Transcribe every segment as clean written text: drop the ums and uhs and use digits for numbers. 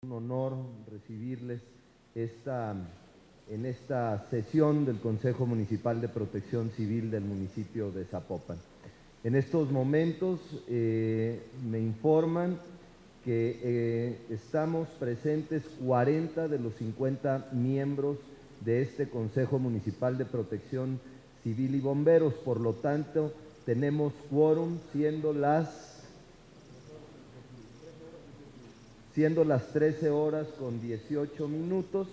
Un honor recibirles en esta sesión del Consejo Municipal de Protección Civil del municipio de Zapopan. En estos momentos me informan que estamos presentes 40 de los 50 miembros de este Consejo Municipal de Protección Civil y Bomberos. Por lo tanto, tenemos quórum siendo las 13 horas con 18 minutos,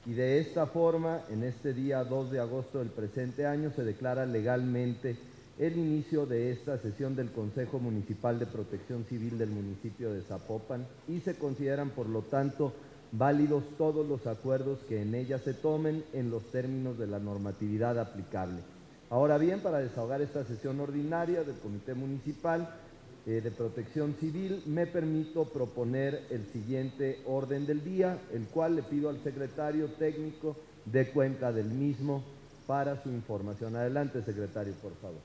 y de esta forma, en este día 2 de agosto del presente año, se declara legalmente el inicio de esta sesión del Consejo Municipal de Protección Civil del municipio de Zapopan, y se consideran, por lo tanto, válidos todos los acuerdos que en ella se tomen en los términos de la normatividad aplicable. Ahora bien, para desahogar esta sesión ordinaria del Comité Municipal de Protección Civil, me permito proponer el siguiente orden del día, el cual le pido al secretario técnico dé cuenta del mismo para su información. Adelante, secretario, por favor.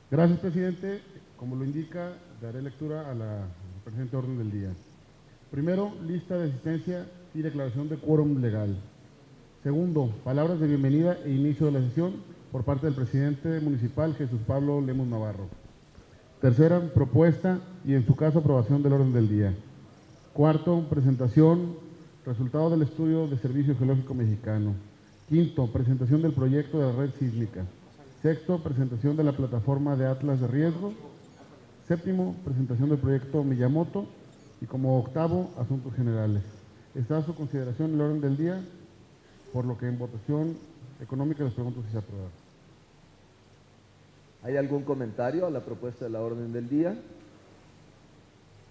Gracias, presidente. Como lo indica, daré lectura al presente orden del día. Primero, lista de asistencia y declaración de quórum legal. Segundo, palabras de bienvenida e inicio de la sesión por parte del presidente municipal, Jesús Pablo Lemus Navarro. Tercera, propuesta y en su caso aprobación del orden del día. Cuarto, presentación, resultado del estudio de Servicio Geológico Mexicano. Quinto, presentación del proyecto de la red sísmica. Sexto, presentación de la plataforma de Atlas de riesgo. Séptimo, presentación del proyecto Miyamoto. Y como octavo, asuntos generales. Está a su consideración el orden del día, por lo que en votación económica les pregunto si se aprueba. ¿Hay algún comentario a la propuesta de la orden del día?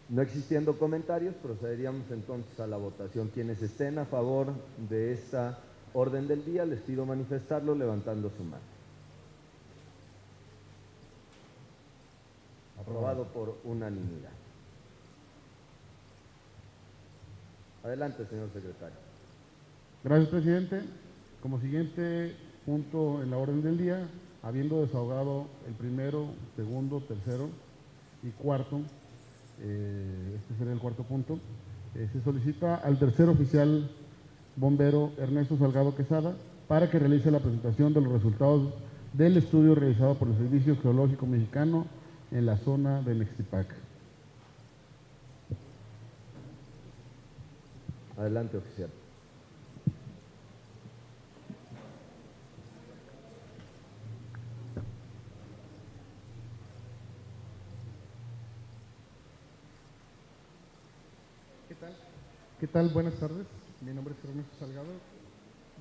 No existiendo comentarios, procederíamos entonces a la votación. Quienes estén a favor de esta orden del día, les pido manifestarlo levantando su mano. Aprobado por unanimidad. Adelante, señor secretario. Gracias, presidente. Como siguiente punto en la orden del día, habiendo desahogado el primero, segundo, tercero y cuarto, este sería el cuarto punto, se solicita al tercer oficial bombero Ernesto Salgado Quesada para que realice la presentación de los resultados del estudio realizado por el Servicio Geológico Mexicano en la zona de Nextipac. Adelante, oficial. ¿Qué tal? Buenas tardes. Mi nombre es Ernesto Salgado.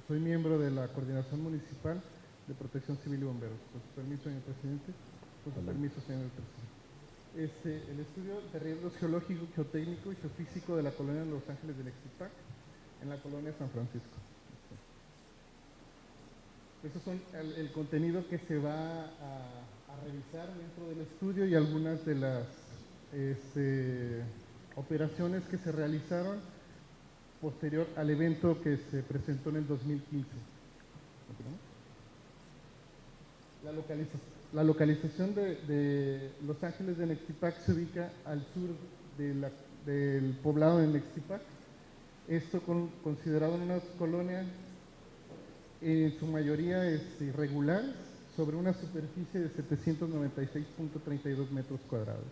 Soy miembro de la Coordinación Municipal de Protección Civil y Bomberos. Con su permiso, señor presidente. Con su permiso, señor presidente. El estudio de riesgos geológico, geotécnico y geofísico de la colonia de Los Ángeles de Nextipac, en la colonia San Francisco. Esos son el contenido que se va a revisar dentro del estudio y algunas de las operaciones que se realizaron posterior al evento que se presentó en el 2015. La localización de Los Ángeles de Nextipac se ubica al sur del poblado de Nextipac. Esto considerado una colonia en su mayoría irregular, sobre una superficie de 796.32 metros cuadrados.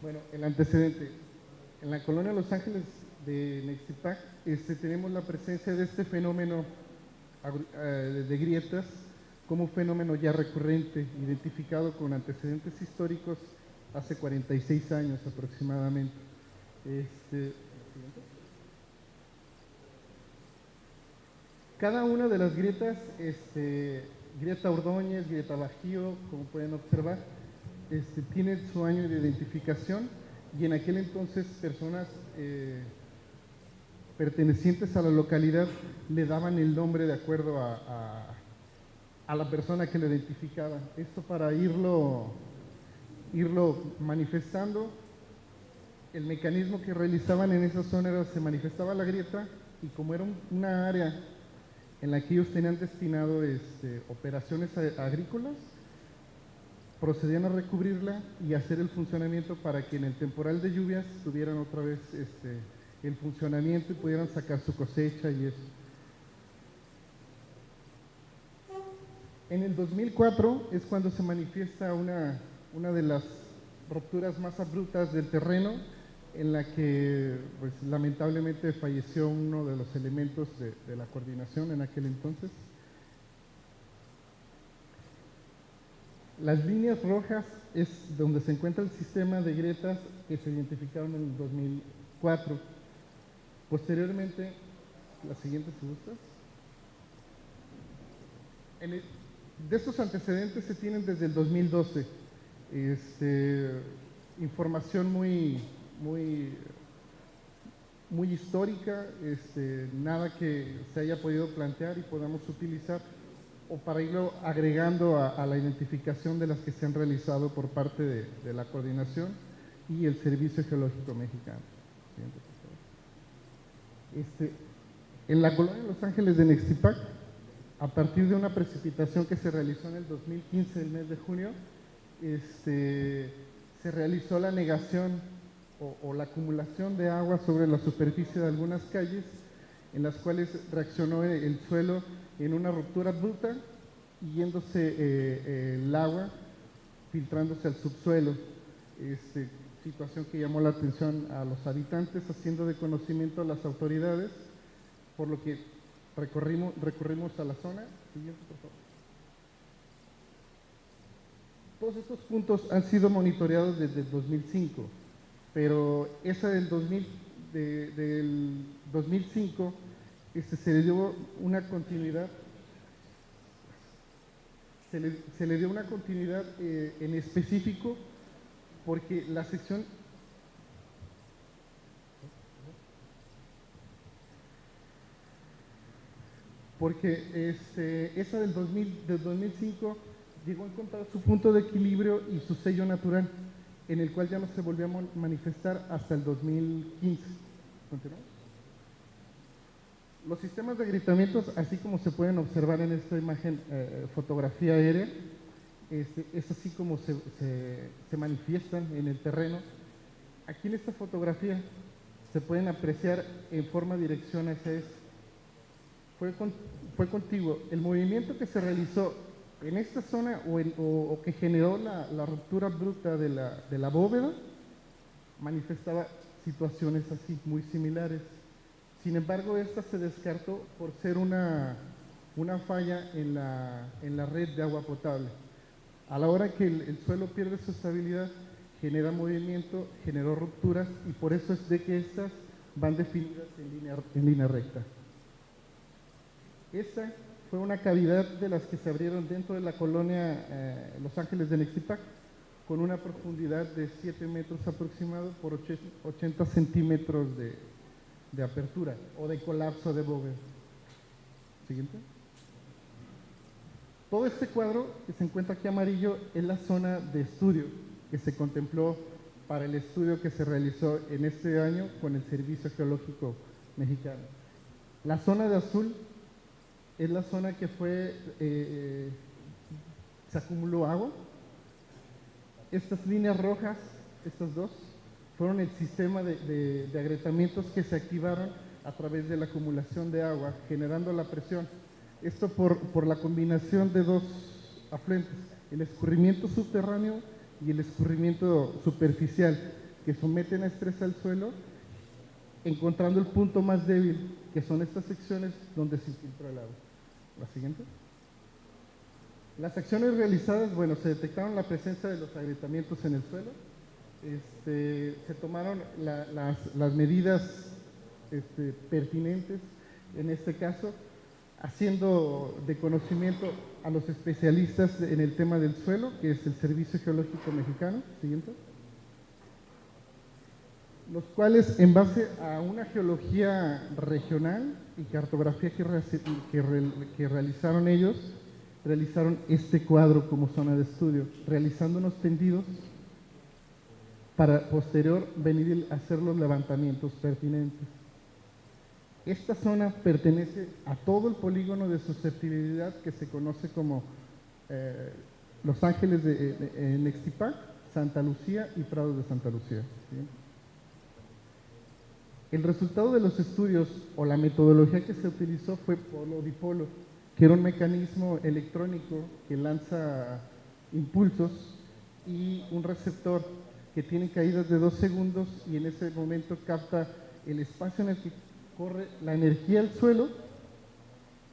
Bueno, el antecedente. En la colonia Los Ángeles de Nextipac tenemos la presencia de este fenómeno de grietas como un fenómeno ya recurrente, identificado con antecedentes históricos hace 46 años aproximadamente. Cada una de las grietas, grieta Ordóñez, grieta Bajío, como pueden observar, tiene su año de identificación, y en aquel entonces personas pertenecientes a la localidad le daban el nombre de acuerdo a la persona que lo identificaba. Esto para irlo manifestando. El mecanismo que realizaban en esa zona era: se manifestaba la grieta, y como era una área en la que ellos tenían destinado operaciones agrícolas, procedían a recubrirla y hacer el funcionamiento para que en el temporal de lluvias tuvieran otra vez el funcionamiento y pudieran sacar su cosecha y eso. En el 2004 es cuando se manifiesta una de las rupturas más abruptas del terreno, en la que pues, lamentablemente falleció uno de los elementos de la coordinación en aquel entonces. Las líneas rojas es donde se encuentra el sistema de grietas que se identificaron en el 2004. Posteriormente, la siguiente, si gustas. De estos antecedentes se tienen desde el 2012. Información muy histórica, nada que se haya podido plantear y podamos utilizar o para irlo agregando a la identificación de las que se han realizado por parte de la coordinación y el Servicio Geológico Mexicano. Siguiente, por favor. En la colonia Los Ángeles de Nextipac, a partir de una precipitación que se realizó en el 2015, el mes de junio, se realizó la negación o la acumulación de agua sobre la superficie de algunas calles, en las cuales reaccionó el suelo en una ruptura bruta, yéndose el agua, filtrándose al subsuelo. Situación que llamó la atención a los habitantes, haciendo de conocimiento a las autoridades, por lo que recurrimos a la zona. Siguiente, por favor. Todos estos puntos han sido monitoreados desde el 2005, pero esa del 2005 se le dio una continuidad. Se le dio una continuidad en específico porque la sección esa del 2005 llegó a encontrar su punto de equilibrio y su sello natural, en el cual ya no se volvió a manifestar hasta el 2015. ¿Continuamos? Los sistemas de agrietamientos, así como se pueden observar en esta imagen, fotografía aérea, es así como se manifiestan en el terreno. Aquí en esta fotografía se pueden apreciar en forma dirección hacia este. Fue contiguo. El movimiento que se realizó en esta zona o que generó la ruptura bruta de la bóveda manifestaba situaciones así, muy similares. Sin embargo, esta se descartó por ser una falla en la red de agua potable. A la hora que el suelo pierde su estabilidad, genera movimiento, generó rupturas y por eso es de que estas van definidas en línea recta. Esta fue una cavidad de las que se abrieron dentro de la colonia Los Ángeles de Nextipac, con una profundidad de 7 metros aproximado por 80 centímetros de apertura o de colapso de bóveda. Siguiente. Todo este cuadro que se encuentra aquí amarillo es la zona de estudio que se contempló para el estudio que se realizó en este año con el Servicio Geológico Mexicano. La zona de azul es la zona que se acumuló agua. Estas líneas rojas, estas dos, fueron el sistema de agrietamientos que se activaron a través de la acumulación de agua, generando la presión. Esto por la combinación de dos afluentes, el escurrimiento subterráneo y el escurrimiento superficial, que someten a estrés al suelo, encontrando el punto más débil, que son estas secciones donde se infiltró el agua. La siguiente. Las acciones realizadas, bueno, se detectaron la presencia de los agrietamientos en el suelo, se tomaron las medidas pertinentes, en este caso, haciendo de conocimiento a los especialistas en el tema del suelo, que es el Servicio Geológico Mexicano. Siguiente. Los cuales, en base a una geología regional y cartografía que realizaron ellos, realizaron este cuadro como zona de estudio, realizando unos tendidos para posterior venir a hacer los levantamientos pertinentes. Esta zona pertenece a todo el polígono de susceptibilidad que se conoce como Los Ángeles de Nextipac, Santa Lucía y Prados de Santa Lucía. ¿Sí? El resultado de los estudios o la metodología que se utilizó fue polo-dipolo, que era un mecanismo electrónico que lanza impulsos y un receptor que tiene caídas de 2 segundos y en ese momento capta el espacio en el que corre la energía al suelo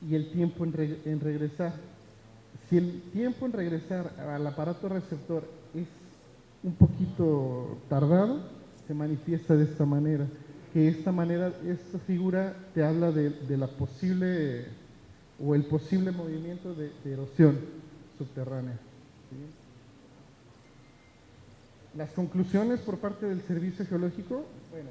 y el tiempo en regresar. Si el tiempo en regresar al aparato receptor es un poquito tardado, se manifiesta de esta manera. Que esta figura te habla de la posible o el posible movimiento de erosión subterránea. ¿Sí? Las conclusiones por parte del Servicio Geológico, bueno,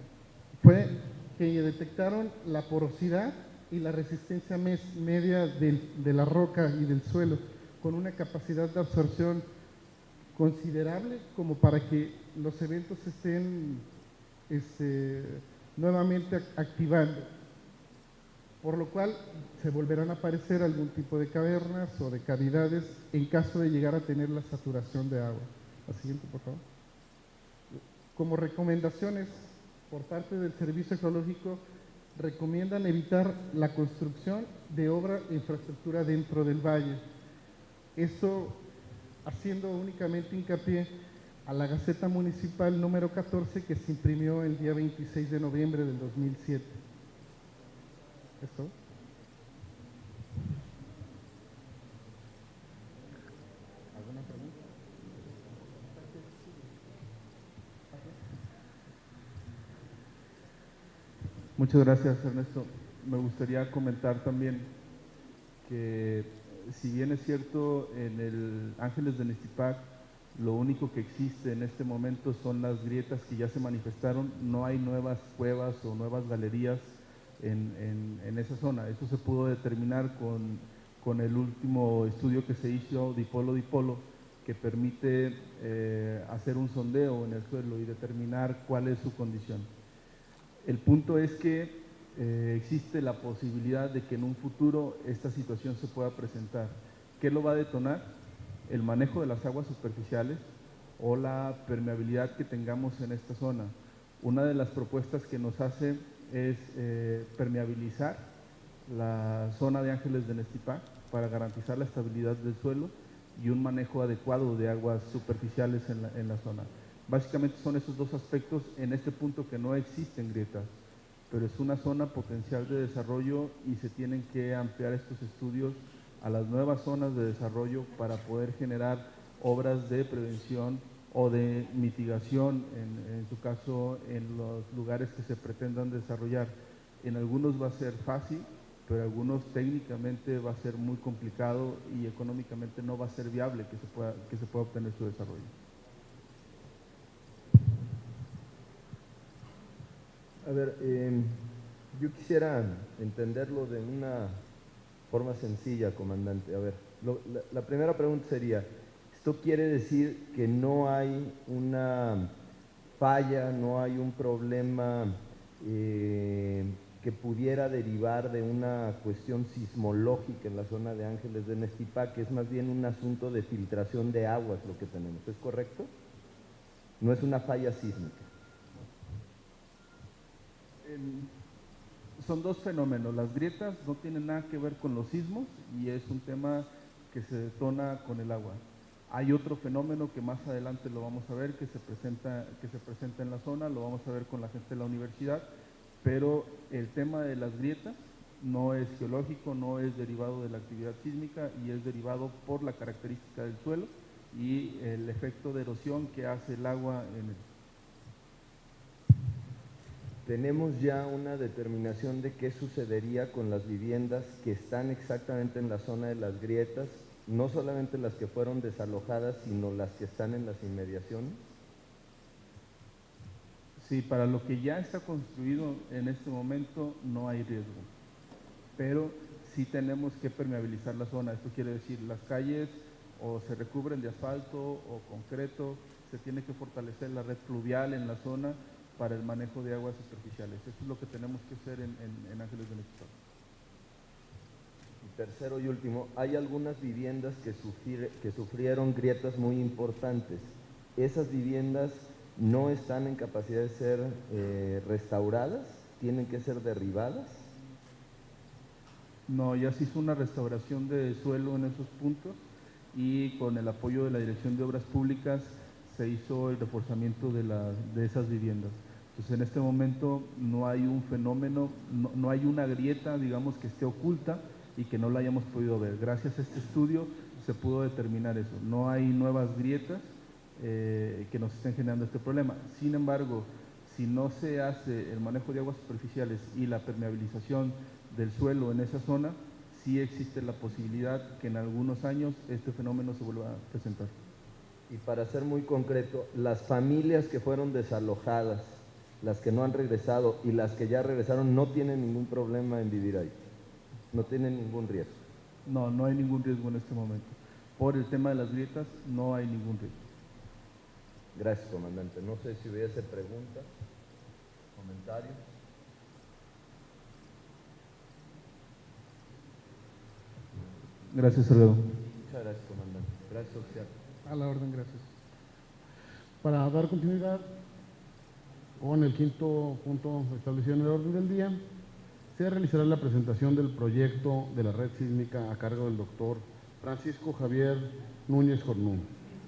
fue que detectaron la porosidad y la resistencia media de la roca y del suelo, con una capacidad de absorción considerable como para que los eventos estén nuevamente activando, por lo cual se volverán a aparecer algún tipo de cavernas o de cavidades en caso de llegar a tener la saturación de agua. La siguiente, por favor. Como recomendaciones por parte del Servicio Geológico, recomiendan evitar la construcción de obra e infraestructura dentro del valle. Esto haciendo únicamente hincapié a la Gaceta Municipal número 14 que se imprimió el día 26 de noviembre del 2007. ¿Esto? ¿Alguna pregunta? Muchas gracias, Ernesto. Me gustaría comentar también que si bien es cierto, en el Ángeles de Nextipac lo único que existe en este momento son las grietas que ya se manifestaron, no hay nuevas cuevas o nuevas galerías en esa zona. Eso se pudo determinar con el último estudio que se hizo dipolo-dipolo, que permite hacer un sondeo en el suelo y determinar cuál es su condición. El punto es que existe la posibilidad de que en un futuro esta situación se pueda presentar. ¿Qué lo va a detonar? El manejo de las aguas superficiales o la permeabilidad que tengamos en esta zona. Una de las propuestas que nos hace es permeabilizar la zona de Ángeles de Nextipac para garantizar la estabilidad del suelo y un manejo adecuado de aguas superficiales en la zona. Básicamente son esos dos aspectos en este punto que no existen grietas, pero es una zona potencial de desarrollo y se tienen que ampliar estos estudios a las nuevas zonas de desarrollo para poder generar obras de prevención o de mitigación, en su caso, en los lugares que se pretendan desarrollar. En algunos va a ser fácil, pero en algunos técnicamente va a ser muy complicado y económicamente no va a ser viable que se pueda obtener su desarrollo. A ver, yo quisiera entenderlo de una forma sencilla, comandante. A ver, la primera pregunta sería, ¿esto quiere decir que no hay una falla, no hay un problema que pudiera derivar de una cuestión sismológica en la zona de Ángeles de Nextipac, que es más bien un asunto de filtración de aguas lo que tenemos? ¿Es correcto? No es una falla sísmica. Son dos fenómenos. Las grietas no tienen nada que ver con los sismos y es un tema que se detona con el agua. Hay otro fenómeno que más adelante lo vamos a ver, que se presenta en la zona, lo vamos a ver con la gente de la universidad, pero el tema de las grietas no es geológico, no es derivado de la actividad sísmica y es derivado por la característica del suelo y el efecto de erosión que hace el agua en el. ¿Tenemos ya una determinación de qué sucedería con las viviendas que están exactamente en la zona de las grietas? No solamente las que fueron desalojadas, sino las que están en las inmediaciones. Sí, para lo que ya está construido en este momento no hay riesgo, pero sí tenemos que permeabilizar la zona. Esto quiere decir, las calles o se recubren de asfalto o concreto, se tiene que fortalecer la red pluvial en la zona para el manejo de aguas superficiales. Eso es lo que tenemos que hacer en Ángeles de Nextipac. Tercero y último, hay algunas viviendas que sufrieron grietas muy importantes. ¿Esas viviendas no están en capacidad de ser restauradas? ¿Tienen que ser derribadas? No, ya se hizo una restauración de suelo en esos puntos y con el apoyo de la Dirección de Obras Públicas se hizo el reforzamiento de esas viviendas. Entonces, en este momento no hay un fenómeno, no hay una grieta, digamos, que esté oculta y que no la hayamos podido ver. Gracias a este estudio se pudo determinar eso. No hay nuevas grietas que nos estén generando este problema. Sin embargo, si no se hace el manejo de aguas superficiales y la permeabilización del suelo en esa zona, sí existe la posibilidad que en algunos años este fenómeno se vuelva a presentar. Y para ser muy concreto, las familias que fueron desalojadas, las que no han regresado y las que ya regresaron, no tienen ningún problema en vivir ahí, no tienen ningún riesgo. No, no hay ningún riesgo en este momento. Por el tema de las grietas, no hay ningún riesgo. Gracias, comandante. No sé si hubiese preguntas, comentarios. Gracias, Salgado. Muchas gracias, comandante. Gracias, oficial. A la orden, gracias. Para dar continuidad con el quinto punto establecido en el orden del día, se realizará la presentación del proyecto de la red sísmica a cargo del doctor Francisco Javier Núñez Cornú,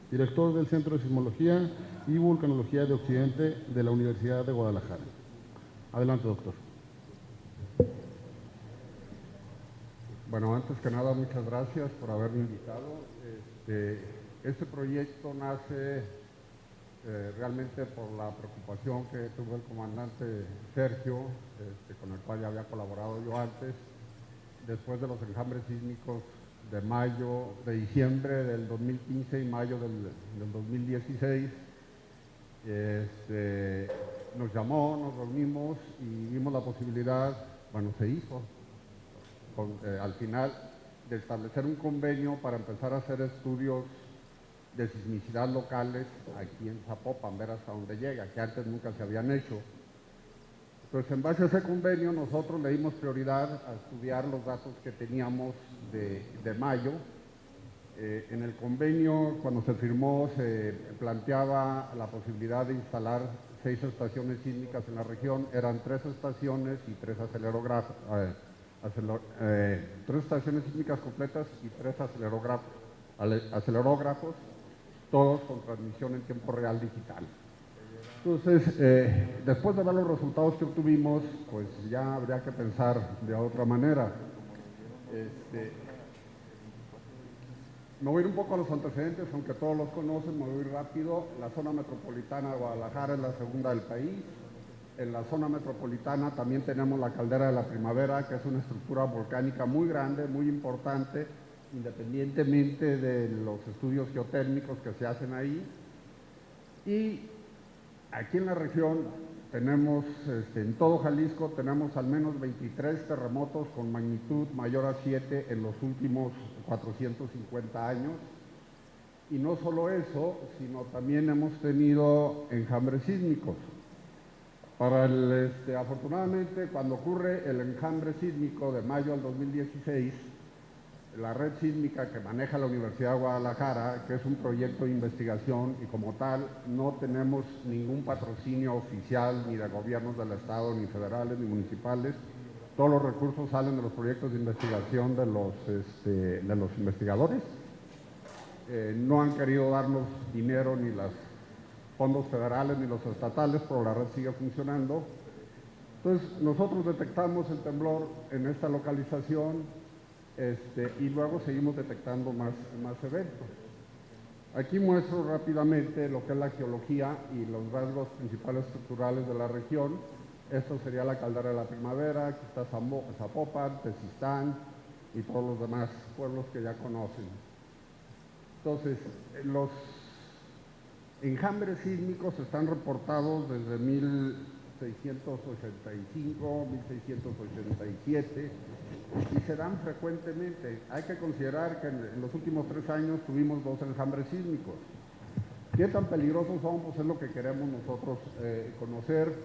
director del Centro de Sismología y Vulcanología de Occidente de la Universidad de Guadalajara. Adelante, doctor. Bueno, antes que nada, muchas gracias por haberme invitado. Este proyecto nace realmente por la preocupación que tuvo el comandante Sergio, con el cual ya había colaborado yo antes, después de los enjambres sísmicos de diciembre del 2015 y mayo del 2016. Nos llamó, nos reunimos y vimos la posibilidad, bueno, se hizo, al final, de establecer un convenio para empezar a hacer estudios de sismicidad locales aquí en Zapopan, ver hasta dónde llega, que antes nunca se habían hecho. Entonces, en base a ese convenio, nosotros le dimos prioridad a estudiar los datos que teníamos de mayo. En el convenio, cuando se firmó, se planteaba la posibilidad de instalar 6 estaciones sísmicas en la región. Eran 3 estaciones y 3 3 estaciones sísmicas completas y 3 acelerógrafos, todos con transmisión en tiempo real digital. Entonces, después de ver los resultados que obtuvimos, pues ya habría que pensar de otra manera. Me voy a ir un poco a los antecedentes, aunque todos los conocen, me voy a ir rápido. La zona metropolitana de Guadalajara es la segunda del país. En la zona metropolitana también tenemos la caldera de la Primavera, que es una estructura volcánica muy grande, muy importante, independientemente de los estudios geotérmicos que se hacen ahí. Y aquí en la región tenemos, en todo Jalisco, tenemos al menos 23 terremotos con magnitud mayor a 7 en los últimos 450 años. Y no solo eso, sino también hemos tenido enjambres sísmicos. Afortunadamente, cuando ocurre el enjambre sísmico de mayo del 2016, la red sísmica que maneja la Universidad de Guadalajara, que es un proyecto de investigación y como tal no tenemos ningún patrocinio oficial ni de gobiernos del estado, ni federales, ni municipales. Todos los recursos salen de los proyectos de investigación de los investigadores. No han querido darnos dinero ni los fondos federales ni los estatales, pero la red sigue funcionando. Entonces, nosotros detectamos el temblor en esta localización y luego seguimos detectando más eventos. Aquí muestro rápidamente lo que es la geología y los rasgos principales estructurales de la región. Esto sería la caldera de la Primavera, aquí está Zapopan, Tezistán y todos los demás pueblos que ya conocen. Entonces, los enjambres sísmicos están reportados desde 1685, 1687 y se dan frecuentemente. Hay que considerar que en los últimos 3 años tuvimos 2 enjambres sísmicos. ¿Qué tan peligrosos son? Pues es lo que queremos nosotros conocer,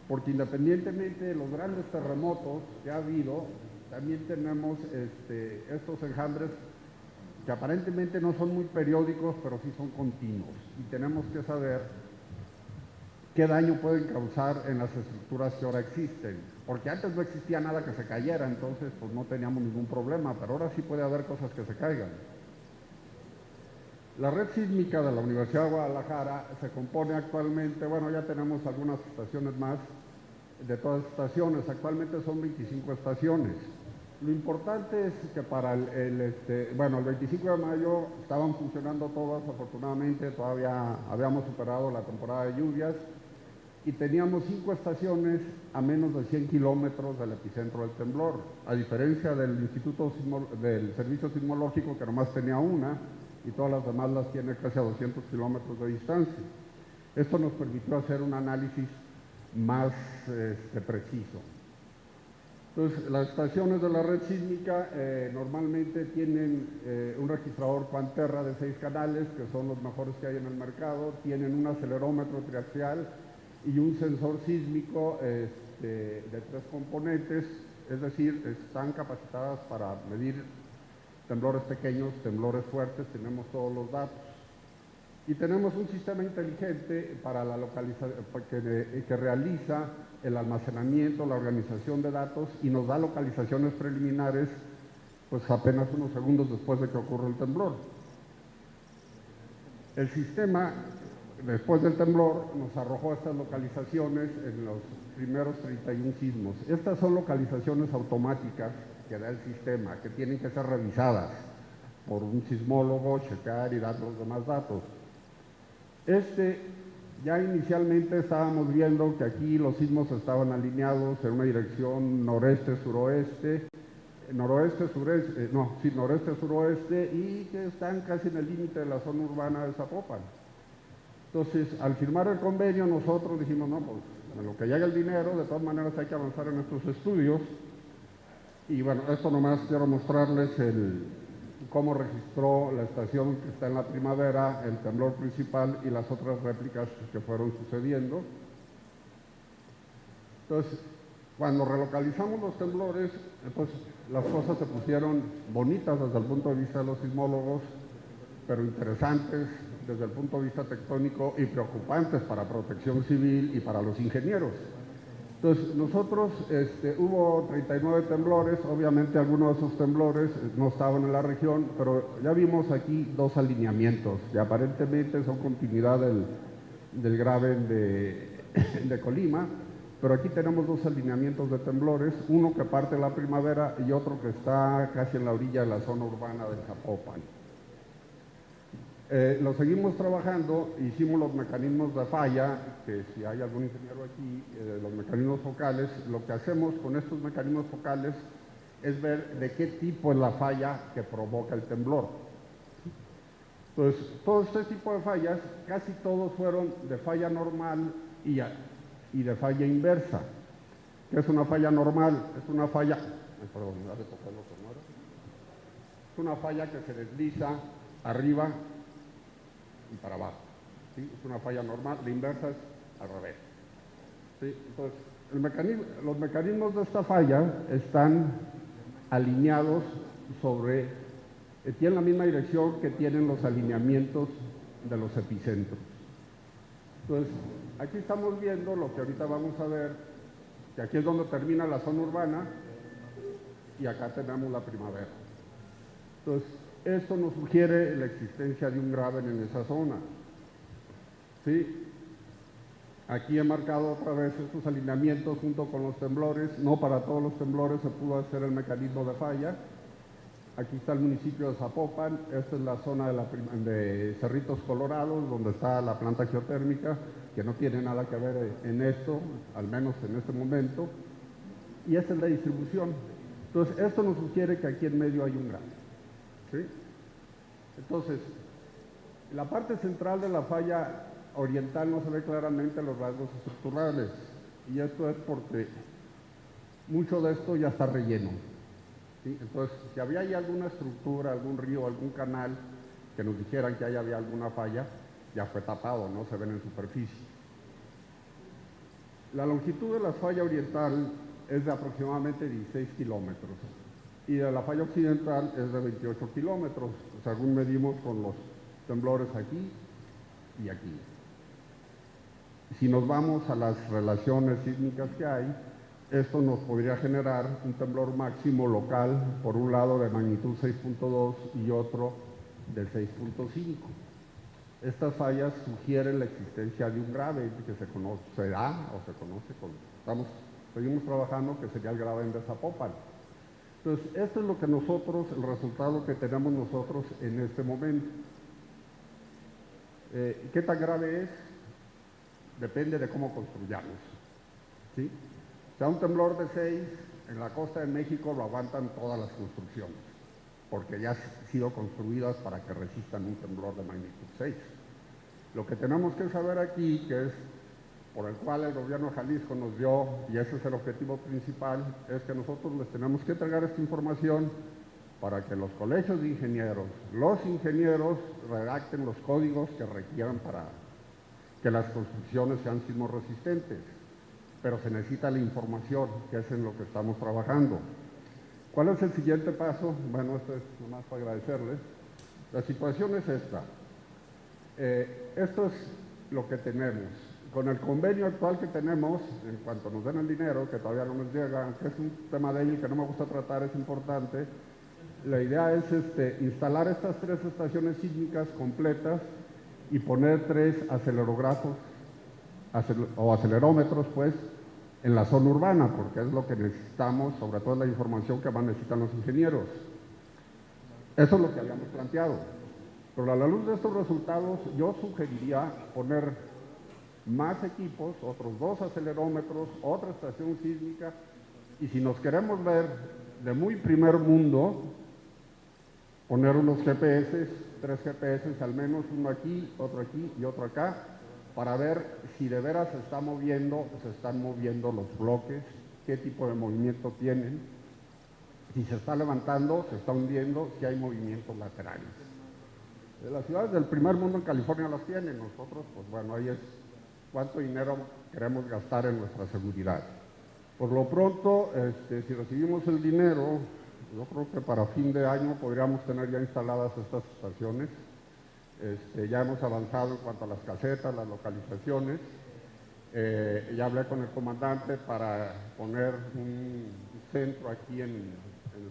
porque independientemente de los grandes terremotos que ha habido, también tenemos estos enjambres que aparentemente no son muy periódicos, pero sí son continuos. Y tenemos que saber qué daño pueden causar en las estructuras que ahora existen. Porque antes no existía nada que se cayera, entonces pues no teníamos ningún problema, pero ahora sí puede haber cosas que se caigan. La red sísmica de la Universidad de Guadalajara se compone actualmente, bueno, ya tenemos algunas estaciones más, de todas las estaciones, actualmente son 25 estaciones. Lo importante es que para el 25 de mayo estaban funcionando todas, afortunadamente todavía habíamos superado la temporada de lluvias y teníamos 5 estaciones a menos de 100 kilómetros del epicentro del temblor, a diferencia del del Servicio Sismológico que nomás tenía una y todas las demás las tiene casi a 200 kilómetros de distancia. Esto nos permitió hacer un análisis más preciso. Entonces, las estaciones de la red sísmica normalmente tienen un registrador Quanterra de 6 canales, que son los mejores que hay en el mercado, tienen un acelerómetro triaxial y un sensor sísmico de 3 componentes, es decir, están capacitadas para medir temblores pequeños, temblores fuertes, tenemos todos los datos. Y tenemos un sistema inteligente para la localización que realiza el almacenamiento, la organización de datos y nos da localizaciones preliminares pues apenas unos segundos después de que ocurre el temblor. El sistema, después del temblor, nos arrojó estas localizaciones en los primeros 31 sismos. Estas son localizaciones automáticas que da el sistema, que tienen que ser revisadas por un sismólogo, checar y dar los demás datos. Ya inicialmente estábamos viendo que aquí los sismos estaban alineados en una dirección noreste-suroeste, noreste-suroeste y que están casi en el límite de la zona urbana de Zapopan. Entonces, al firmar el convenio, nosotros dijimos, no, pues en lo que llega el dinero, de todas maneras hay que avanzar en estos estudios. Y bueno, esto nomás quiero mostrarles cómo registró la estación que está en la primavera, el temblor principal y las otras réplicas que fueron sucediendo. Entonces, cuando relocalizamos los temblores, pues las cosas se pusieron bonitas desde el punto de vista de los sismólogos, pero interesantes desde el punto de vista tectónico y preocupantes para Protección Civil y para los ingenieros. Entonces, nosotros, hubo 39 temblores, obviamente algunos de esos temblores no estaban en la región, pero ya vimos aquí 2 alineamientos, que aparentemente son continuidad del Graben de Colima, pero aquí tenemos 2 alineamientos de temblores, uno que parte de la primavera y otro que está casi en la orilla de la zona urbana de Zapopan. Lo seguimos trabajando, hicimos los mecanismos de falla, que si hay algún ingeniero aquí, los mecanismos focales, lo que hacemos con estos mecanismos focales es ver de qué tipo es la falla que provoca el temblor. Entonces, todo este tipo de fallas, casi todos fueron de falla normal y de falla inversa. ¿Qué es una falla normal? Es una falla, es una falla que se desliza arriba y para abajo, ¿sí? Es una falla normal, la inversa es al revés, ¿sí? Entonces, los mecanismos de esta falla están alineados tienen la misma dirección que tienen los alineamientos de los epicentros. Entonces, aquí estamos viendo lo que ahorita vamos a ver, que aquí es donde termina la zona urbana y acá tenemos la primavera. Entonces, esto nos sugiere la existencia de un graben en esa zona. ¿Sí? Aquí he marcado otra vez estos alineamientos junto con los temblores. No para todos los temblores se pudo hacer el mecanismo de falla. Aquí está el municipio de Zapopan. Esta es la zona de Cerritos Colorados, donde está la planta geotérmica, que no tiene nada que ver en esto, al menos en este momento. Y esta es la distribución. Entonces, esto nos sugiere que aquí en medio hay un graben. ¿Sí? Entonces, la parte central de la falla oriental no se ve claramente los rasgos estructurales, y esto es porque mucho de esto ya está relleno. ¿Sí? Entonces, si había ahí alguna estructura, algún río, algún canal que nos dijeran que ahí había alguna falla, ya fue tapado, no se ven en superficie. La longitud de la falla oriental es de aproximadamente 16 kilómetros y de la falla occidental es de 28 kilómetros, según medimos con los temblores aquí y aquí. Si nos vamos a las relaciones sísmicas que hay, esto nos podría generar un temblor máximo local, por un lado de magnitud 6.2 y otro del 6.5. Estas fallas sugieren la existencia de un grave que se conoce, seguimos trabajando, que sería el grave de Zapopan. Entonces, esto es lo que nosotros, el resultado que tenemos nosotros en este momento. ¿Qué tan grave es? Depende de cómo construyamos, ¿sí? O sea, un temblor de 6 en la costa de México lo aguantan todas las construcciones, porque ya han sido construidas para que resistan un temblor de magnitud 6. Lo que tenemos que saber aquí, que es por el cual el gobierno de Jalisco nos dio, y ese es el objetivo principal, es que nosotros les tenemos que entregar esta información para que los colegios de ingenieros, los ingenieros redacten los códigos que requieran para que las construcciones sean sismorresistentes. Pero se necesita la información, que es en lo que estamos trabajando. ¿Cuál es el siguiente paso? Bueno, esto es nomás para agradecerles. La situación es esta. Esto es lo que tenemos. Con el convenio actual que tenemos, en cuanto nos den el dinero, que todavía no nos llega, aunque es un tema de ello que no me gusta tratar, es importante, la idea es instalar estas 3 estaciones sísmicas completas y poner 3 acelerógrafos o acelerómetros, pues, en la zona urbana, porque es lo que necesitamos, sobre todo la información que van a necesitar los ingenieros. Eso es lo que habíamos planteado. Pero a la luz de estos resultados, yo sugeriría poner más equipos, otros 2 acelerómetros, otra estación sísmica, y si nos queremos ver de muy primer mundo, poner unos GPS, 3 GPS al menos, uno aquí y otro acá, para ver si de veras se están moviendo los bloques, qué tipo de movimiento tienen, si se está levantando, se está hundiendo, si hay movimientos laterales. Las ciudades del primer mundo en California las tienen, nosotros, pues bueno, ahí es cuánto dinero queremos gastar en nuestra seguridad. Por lo pronto, si recibimos el dinero, yo creo que para fin de año podríamos tener ya instaladas estas estaciones. Ya hemos avanzado en cuanto a las casetas, las localizaciones. Ya hablé con el comandante para poner un centro aquí en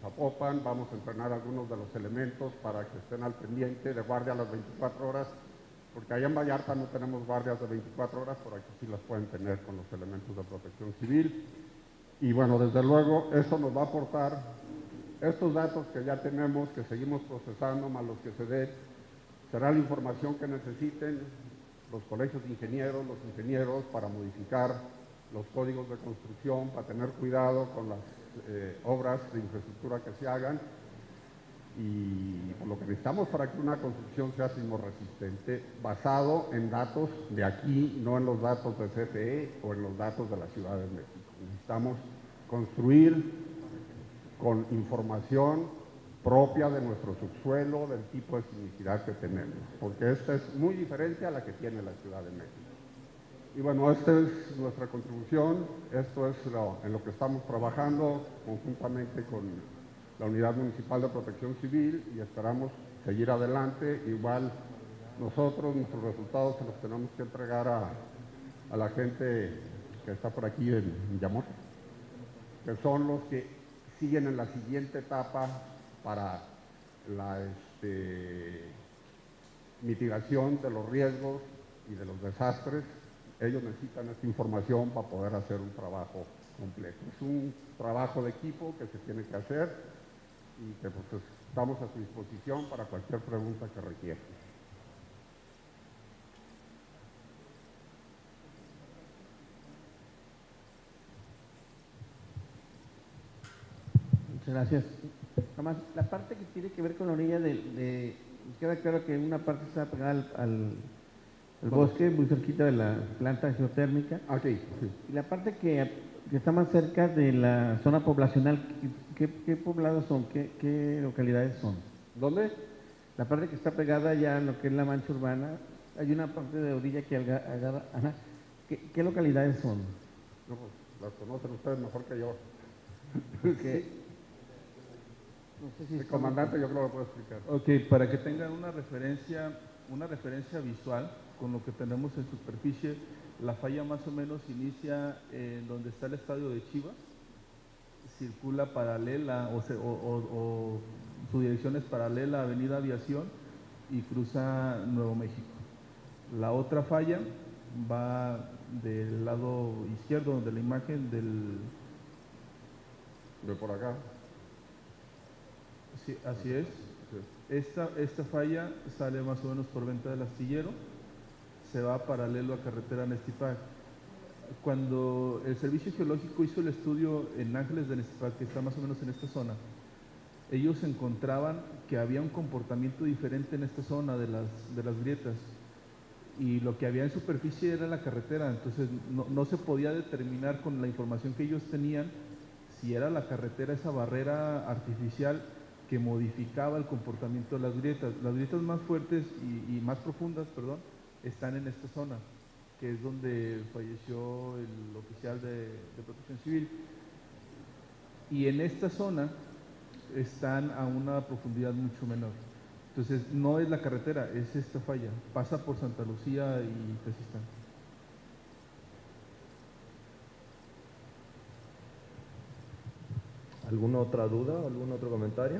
Zapopan. Vamos a entrenar algunos de los elementos para que estén al pendiente de guardia a las 24 horas, porque allá en Vallarta no tenemos guardias de 24 horas, por aquí sí las pueden tener con los elementos de protección civil. Y bueno, desde luego, esto nos va a aportar estos datos que ya tenemos, que seguimos procesando, más los que se den, será la información que necesiten los colegios de ingenieros, los ingenieros, para modificar los códigos de construcción, para tener cuidado con las obras de infraestructura que se hagan, y lo que necesitamos para que una construcción sea sismorresistente, basado en datos de aquí, no en los datos de CFE o en los datos de la Ciudad de México. Necesitamos construir con información propia de nuestro subsuelo, del tipo de sismicidad que tenemos, porque esta es muy diferente a la que tiene la Ciudad de México. Y bueno, esta es nuestra contribución, esto es en lo que estamos trabajando conjuntamente con la Unidad Municipal de Protección Civil, y esperamos seguir adelante. Igual nosotros, nuestros resultados se los tenemos que entregar a la gente que está por aquí en Villamonte, que son los que siguen en la siguiente etapa para la mitigación de los riesgos y de los desastres. Ellos necesitan esta información para poder hacer un trabajo completo. Es un trabajo de equipo que se tiene que hacer y que pues, estamos a su disposición para cualquier pregunta que requiera. Muchas gracias. Nomás, la parte que tiene que ver con la orilla queda claro que una parte está pegada al bosque, muy cerquita de la planta geotérmica. Ah, sí, sí. Y la parte que está más cerca de la zona poblacional, ¿qué poblados son? ¿Qué localidades son? ¿Dónde? La parte que está pegada ya a lo que es la mancha urbana, hay una parte de orilla que agarra. ¿Qué localidades son? No, pues, las conocen ustedes mejor que yo. No sé si El está- comandante yo creo que lo puede explicar. Ok, para que tengan una referencia visual con lo que tenemos en superficie, la falla más o menos inicia en donde está el estadio de Chivas, circula paralela o su dirección es paralela a Avenida Aviación y cruza Nuevo México. La otra falla va del lado izquierdo de la imagen del... De por acá. Sí, así es. Sí. Esta falla sale más o menos por Venta del Astillero, se va paralelo a carretera Nestipac. Cuando el Servicio Geológico hizo el estudio en Ángeles de Nestipac, que está más o menos en esta zona, ellos encontraban que había un comportamiento diferente en esta zona de las grietas y lo que había en superficie era la carretera, entonces no se podía determinar con la información que ellos tenían si era la carretera esa barrera artificial que modificaba el comportamiento de las grietas. Las grietas más fuertes y más profundas, perdón, están en esta zona, que es donde falleció el oficial de Protección Civil. Y en esta zona están a una profundidad mucho menor. Entonces, no es la carretera, es esta falla. Pasa por Santa Lucía y Tezistán. ¿Alguna otra duda? ¿Algún otro comentario?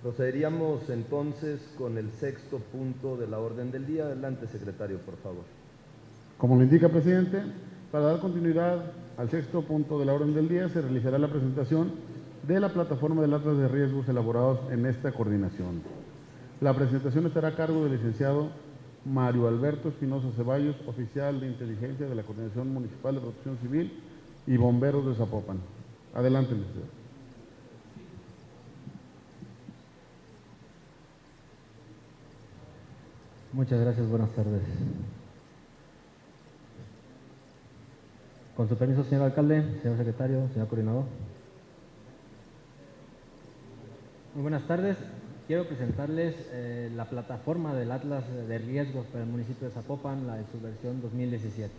Procederíamos entonces con el sexto punto de la orden del día. Adelante, secretario, por favor. Como lo indica, presidente, para dar continuidad al sexto punto de la orden del día, se realizará la presentación de la plataforma del Atlas de Riesgos elaborados en esta coordinación. La presentación estará a cargo del licenciado Mario Alberto Espinosa Ceballos, oficial de inteligencia de la Coordinación Municipal de Protección Civil y Bomberos de Zapopan. Adelante, licenciado. Muchas gracias, buenas tardes. Con su permiso, señor alcalde, señor secretario, señor coordinador. Muy buenas tardes. Quiero presentarles la plataforma del Atlas de Riesgos para el municipio de Zapopan, la de su versión 2017.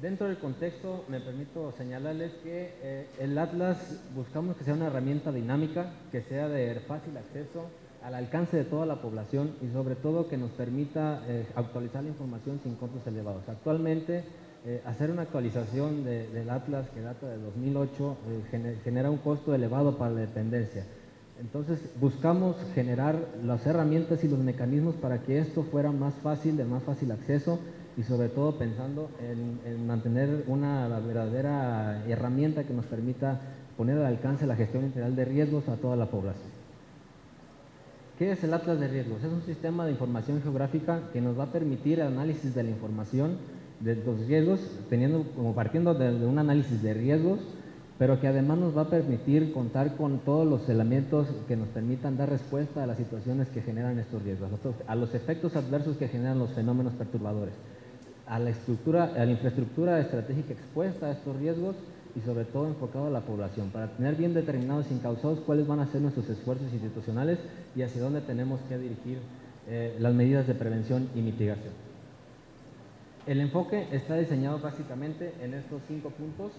Dentro del contexto, me permito señalarles que el Atlas buscamos que sea una herramienta dinámica, que sea de fácil acceso, al alcance de toda la población y sobre todo que nos permita actualizar la información sin costos elevados. Actualmente, hacer una actualización del Atlas que data de 2008 genera un costo elevado para la dependencia. Entonces, buscamos generar las herramientas y los mecanismos para que esto fuera más fácil, de más fácil acceso y sobre todo pensando en mantener una verdadera herramienta que nos permita poner al alcance la gestión integral de riesgos a toda la población. ¿Qué es el Atlas de Riesgos? Es un sistema de información geográfica que nos va a permitir el análisis de la información de los riesgos, partiendo de un análisis de riesgos, pero que además nos va a permitir contar con todos los elementos que nos permitan dar respuesta a las situaciones que generan estos riesgos, a los efectos adversos que generan los fenómenos perturbadores, a la infraestructura estratégica expuesta a estos riesgos y sobre todo enfocado a la población, para tener bien determinados y encausados cuáles van a ser nuestros esfuerzos institucionales y hacia dónde tenemos que dirigir las medidas de prevención y mitigación. El enfoque está diseñado básicamente en estos 5 puntos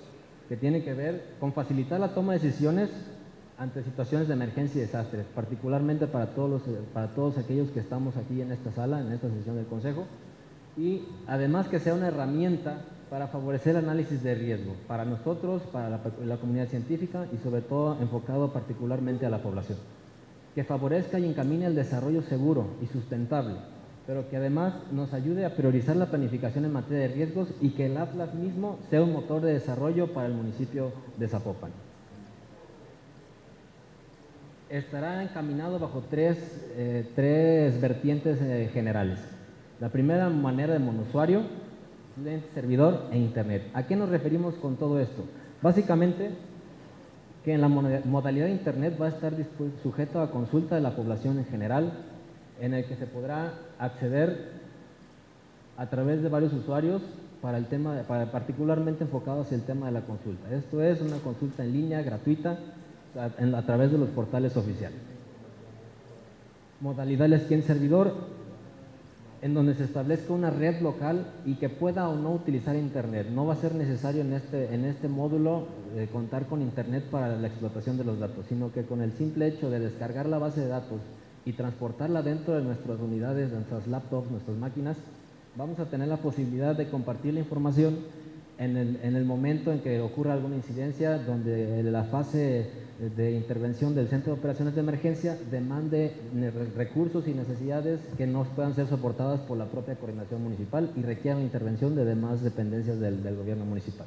que tienen que ver con facilitar la toma de decisiones ante situaciones de emergencia y desastres, particularmente para todos aquellos que estamos aquí en esta sala, en esta sesión del Consejo, y además que sea una herramienta para favorecer el análisis de riesgo, para nosotros, para la comunidad científica y sobre todo enfocado particularmente a la población. Que favorezca y encamine el desarrollo seguro y sustentable, pero que además nos ayude a priorizar la planificación en materia de riesgos y que el Atlas mismo sea un motor de desarrollo para el municipio de Zapopan. Estará encaminado bajo tres vertientes generales. La primera, manera de monousuario, cliente, servidor e internet. ¿A qué nos referimos con todo esto? Básicamente, que en la modalidad de internet va a estar sujeto a consulta de la población en general, en el que se podrá acceder a través de varios usuarios particularmente enfocado hacia el tema de la consulta. Esto es una consulta en línea gratuita a través de los portales oficiales. Modalidad cliente servidor. en donde se establezca una red local y que pueda o no utilizar Internet. No va a ser necesario en este módulo contar con Internet para la explotación de los datos, sino que con el simple hecho de descargar la base de datos y transportarla dentro de nuestras unidades, de nuestras laptops, nuestras máquinas, vamos a tener la posibilidad de compartir la información en el momento en que ocurra alguna incidencia, donde la fase de intervención del Centro de Operaciones de Emergencia demande recursos y necesidades que no puedan ser soportadas por la propia coordinación municipal y requieran intervención de demás dependencias del gobierno municipal.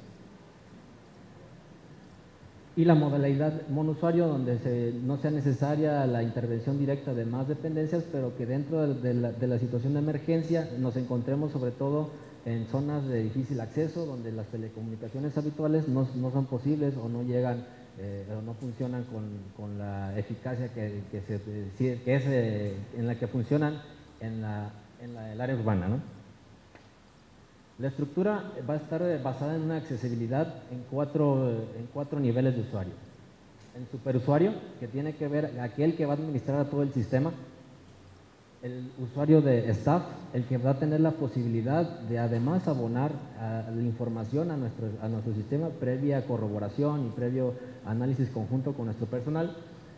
Y la modalidad monusuario, donde no sea necesaria la intervención directa de más dependencias, pero que dentro de la situación de emergencia nos encontremos sobre todo en zonas de difícil acceso, donde las telecomunicaciones habituales no son posibles o no llegan o no funcionan con la eficacia en la que funcionan en el área urbana, ¿no? La estructura va a estar basada en una accesibilidad en cuatro niveles de usuario. El superusuario, que tiene que ver aquel que va a administrar a todo el sistema. El usuario de staff, el que va a tener la posibilidad de además abonar la información a nuestro sistema previa corroboración y previo análisis conjunto con nuestro personal.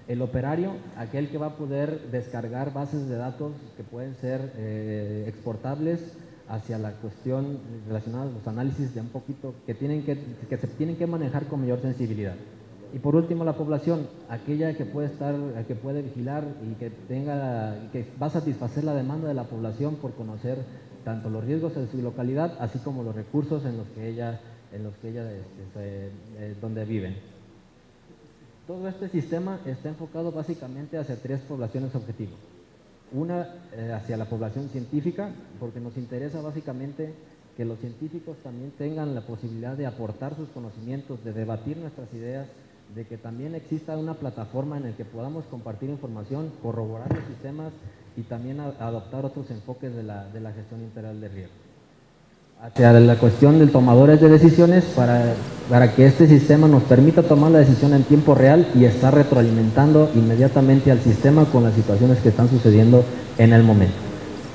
El operario, aquel que va a poder descargar bases de datos que pueden ser exportables hacia la cuestión relacionada a los análisis de un poquito que se tienen que manejar con mayor sensibilidad. Y por último, la población, aquella que puede vigilar y que va a satisfacer la demanda de la población por conocer tanto los riesgos de su localidad, así como los recursos donde viven. Todo este sistema está enfocado básicamente hacia tres poblaciones objetivo. Una, hacia la población científica, porque nos interesa básicamente que los científicos también tengan la posibilidad de aportar sus conocimientos, de debatir nuestras ideas, de que también exista una plataforma en la que podamos compartir información, corroborar los sistemas y también adoptar otros enfoques de la gestión integral de riesgo. Hacia la cuestión de tomadores de decisiones para que este sistema nos permita tomar la decisión en tiempo real y estar retroalimentando inmediatamente al sistema con las situaciones que están sucediendo en el momento.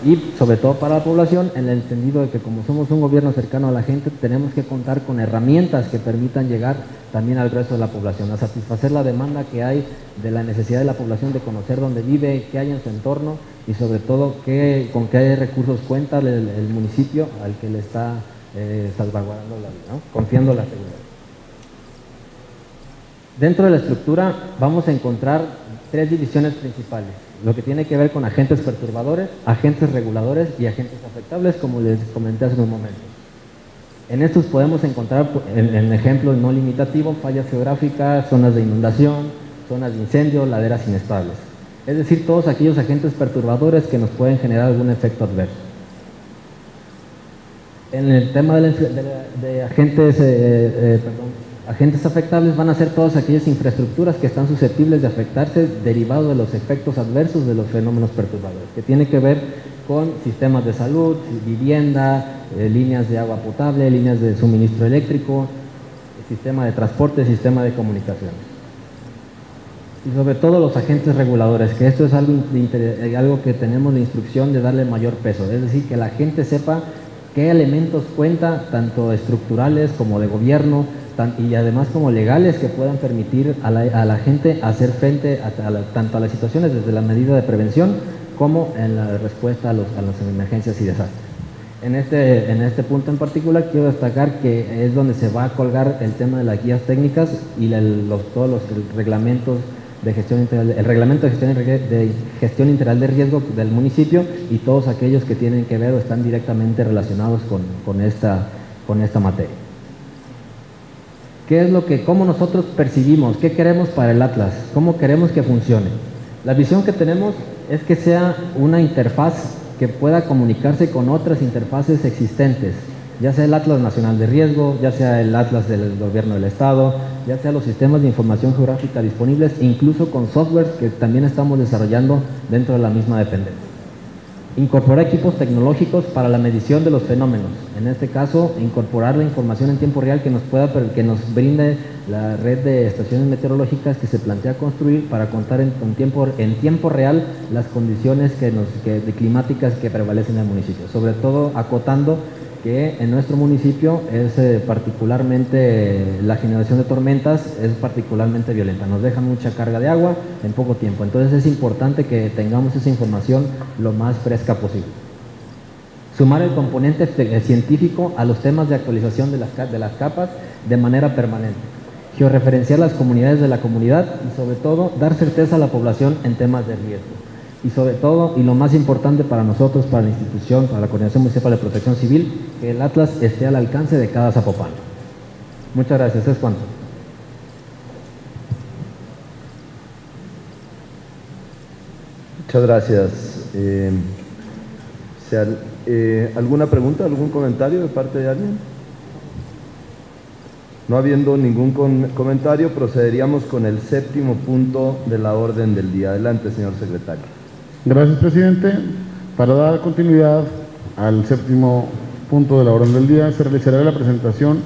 Y sobre todo para la población, en el entendido de que como somos un gobierno cercano a la gente, tenemos que contar con herramientas que permitan llegar también al resto de la población, a satisfacer la demanda que hay de la necesidad de la población de conocer dónde vive, qué hay en su entorno y sobre todo con qué recursos cuenta el municipio al que le está salvaguardando la vida, ¿no? Confiando la seguridad. Dentro de la estructura vamos a encontrar tres divisiones principales, lo que tiene que ver con agentes perturbadores, agentes reguladores y agentes afectables, como les comenté hace un momento. En estos podemos encontrar, en ejemplo no limitativo, fallas geográficas, zonas de inundación, zonas de incendio, laderas inestables. Es decir, todos aquellos agentes perturbadores que nos pueden generar algún efecto adverso. En el tema de agentes afectables van a ser todas aquellas infraestructuras que están susceptibles de afectarse derivado de los efectos adversos de los fenómenos perturbadores, que tiene que ver con sistemas de salud, vivienda, líneas de agua potable, líneas de suministro eléctrico, sistema de transporte, sistema de comunicaciones. Y sobre todo los agentes reguladores, que esto es algo que tenemos la instrucción de darle mayor peso, es decir, que la gente sepa qué elementos cuenta, tanto estructurales como de gobierno, y además como legales, que puedan permitir a la gente hacer frente tanto a las situaciones desde la medida de prevención como en la respuesta a las emergencias y desastres. En este punto en particular quiero destacar que es donde se va a colgar el tema de las guías técnicas y todos los reglamentos de gestión integral, el reglamento de gestión integral de riesgo del municipio y todos aquellos que tienen que ver o están directamente relacionados con esta materia. ¿Cómo nosotros percibimos? ¿Qué queremos para el Atlas? ¿Cómo queremos que funcione? La visión que tenemos es que sea una interfaz que pueda comunicarse con otras interfaces existentes, ya sea el Atlas Nacional de Riesgo, ya sea el Atlas del Gobierno del Estado, ya sea los sistemas de información geográfica disponibles, incluso con software que también estamos desarrollando dentro de la misma dependencia. Incorporar equipos tecnológicos para la medición de los fenómenos. En este caso, incorporar la información en tiempo real que nos brinde la red de estaciones meteorológicas que se plantea construir para contar en tiempo real las condiciones climáticas que prevalecen en el municipio. Sobre todo acotando que en nuestro municipio es particularmente, la generación de tormentas es particularmente violenta, nos deja mucha carga de agua en poco tiempo, entonces es importante que tengamos esa información lo más fresca posible. Sumar el componente científico a los temas de actualización de las capas de manera permanente, georreferenciar las comunidades de la comunidad y sobre todo dar certeza a la población en temas de riesgo. Y sobre todo, y lo más importante para nosotros, para la institución, para la Coordinación Municipal de Protección Civil, que el Atlas esté al alcance de cada zapopano. Muchas gracias, es cuanto. Muchas gracias. ¿Alguna pregunta, algún comentario de parte de alguien? No habiendo ningún comentario, procederíamos con el 7º punto de la orden del día. Adelante, señor secretario. Gracias, presidente. Para dar continuidad al 7º punto de la orden del día, se realizará la presentación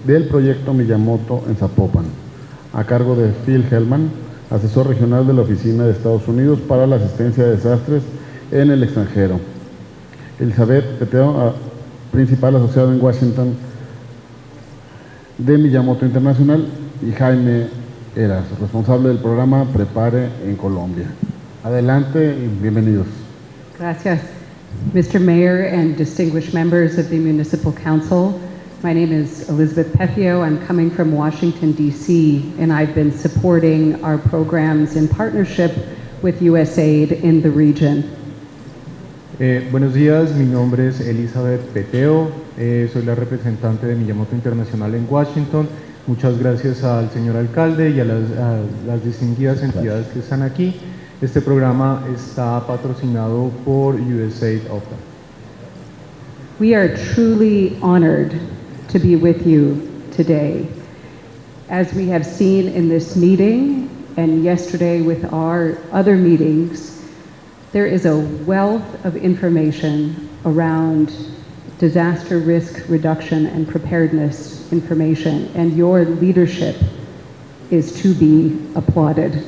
del proyecto Miyamoto en Zapopan, a cargo de Phil Hellman, asesor regional de la Oficina de Estados Unidos para la Asistencia de Desastres en el extranjero. Elizabeth Peteo, principal asociado en Washington de Miyamoto Internacional, y Jaime Eras, responsable del programa Prepare en Colombia. Adelante y bienvenidos. Gracias. Mr. Mayor and distinguished members of the Municipal Council, my name is Elizabeth Petio. I'm coming from Washington, D.C., and I've been supporting our programs in partnership with USAID in the region. Buenos días, mi nombre es Elizabeth Peteo, soy la representante de Miyamoto Internacional en Washington. Muchas gracias al señor alcalde y a las distinguidas entidades que están aquí. Este programa está patrocinado por USAID OPTA. We are truly honored to be with you today. As we have seen in this meeting and yesterday with our other meetings, there is a wealth of information around disaster risk reduction and preparedness information, and your leadership is to be applauded.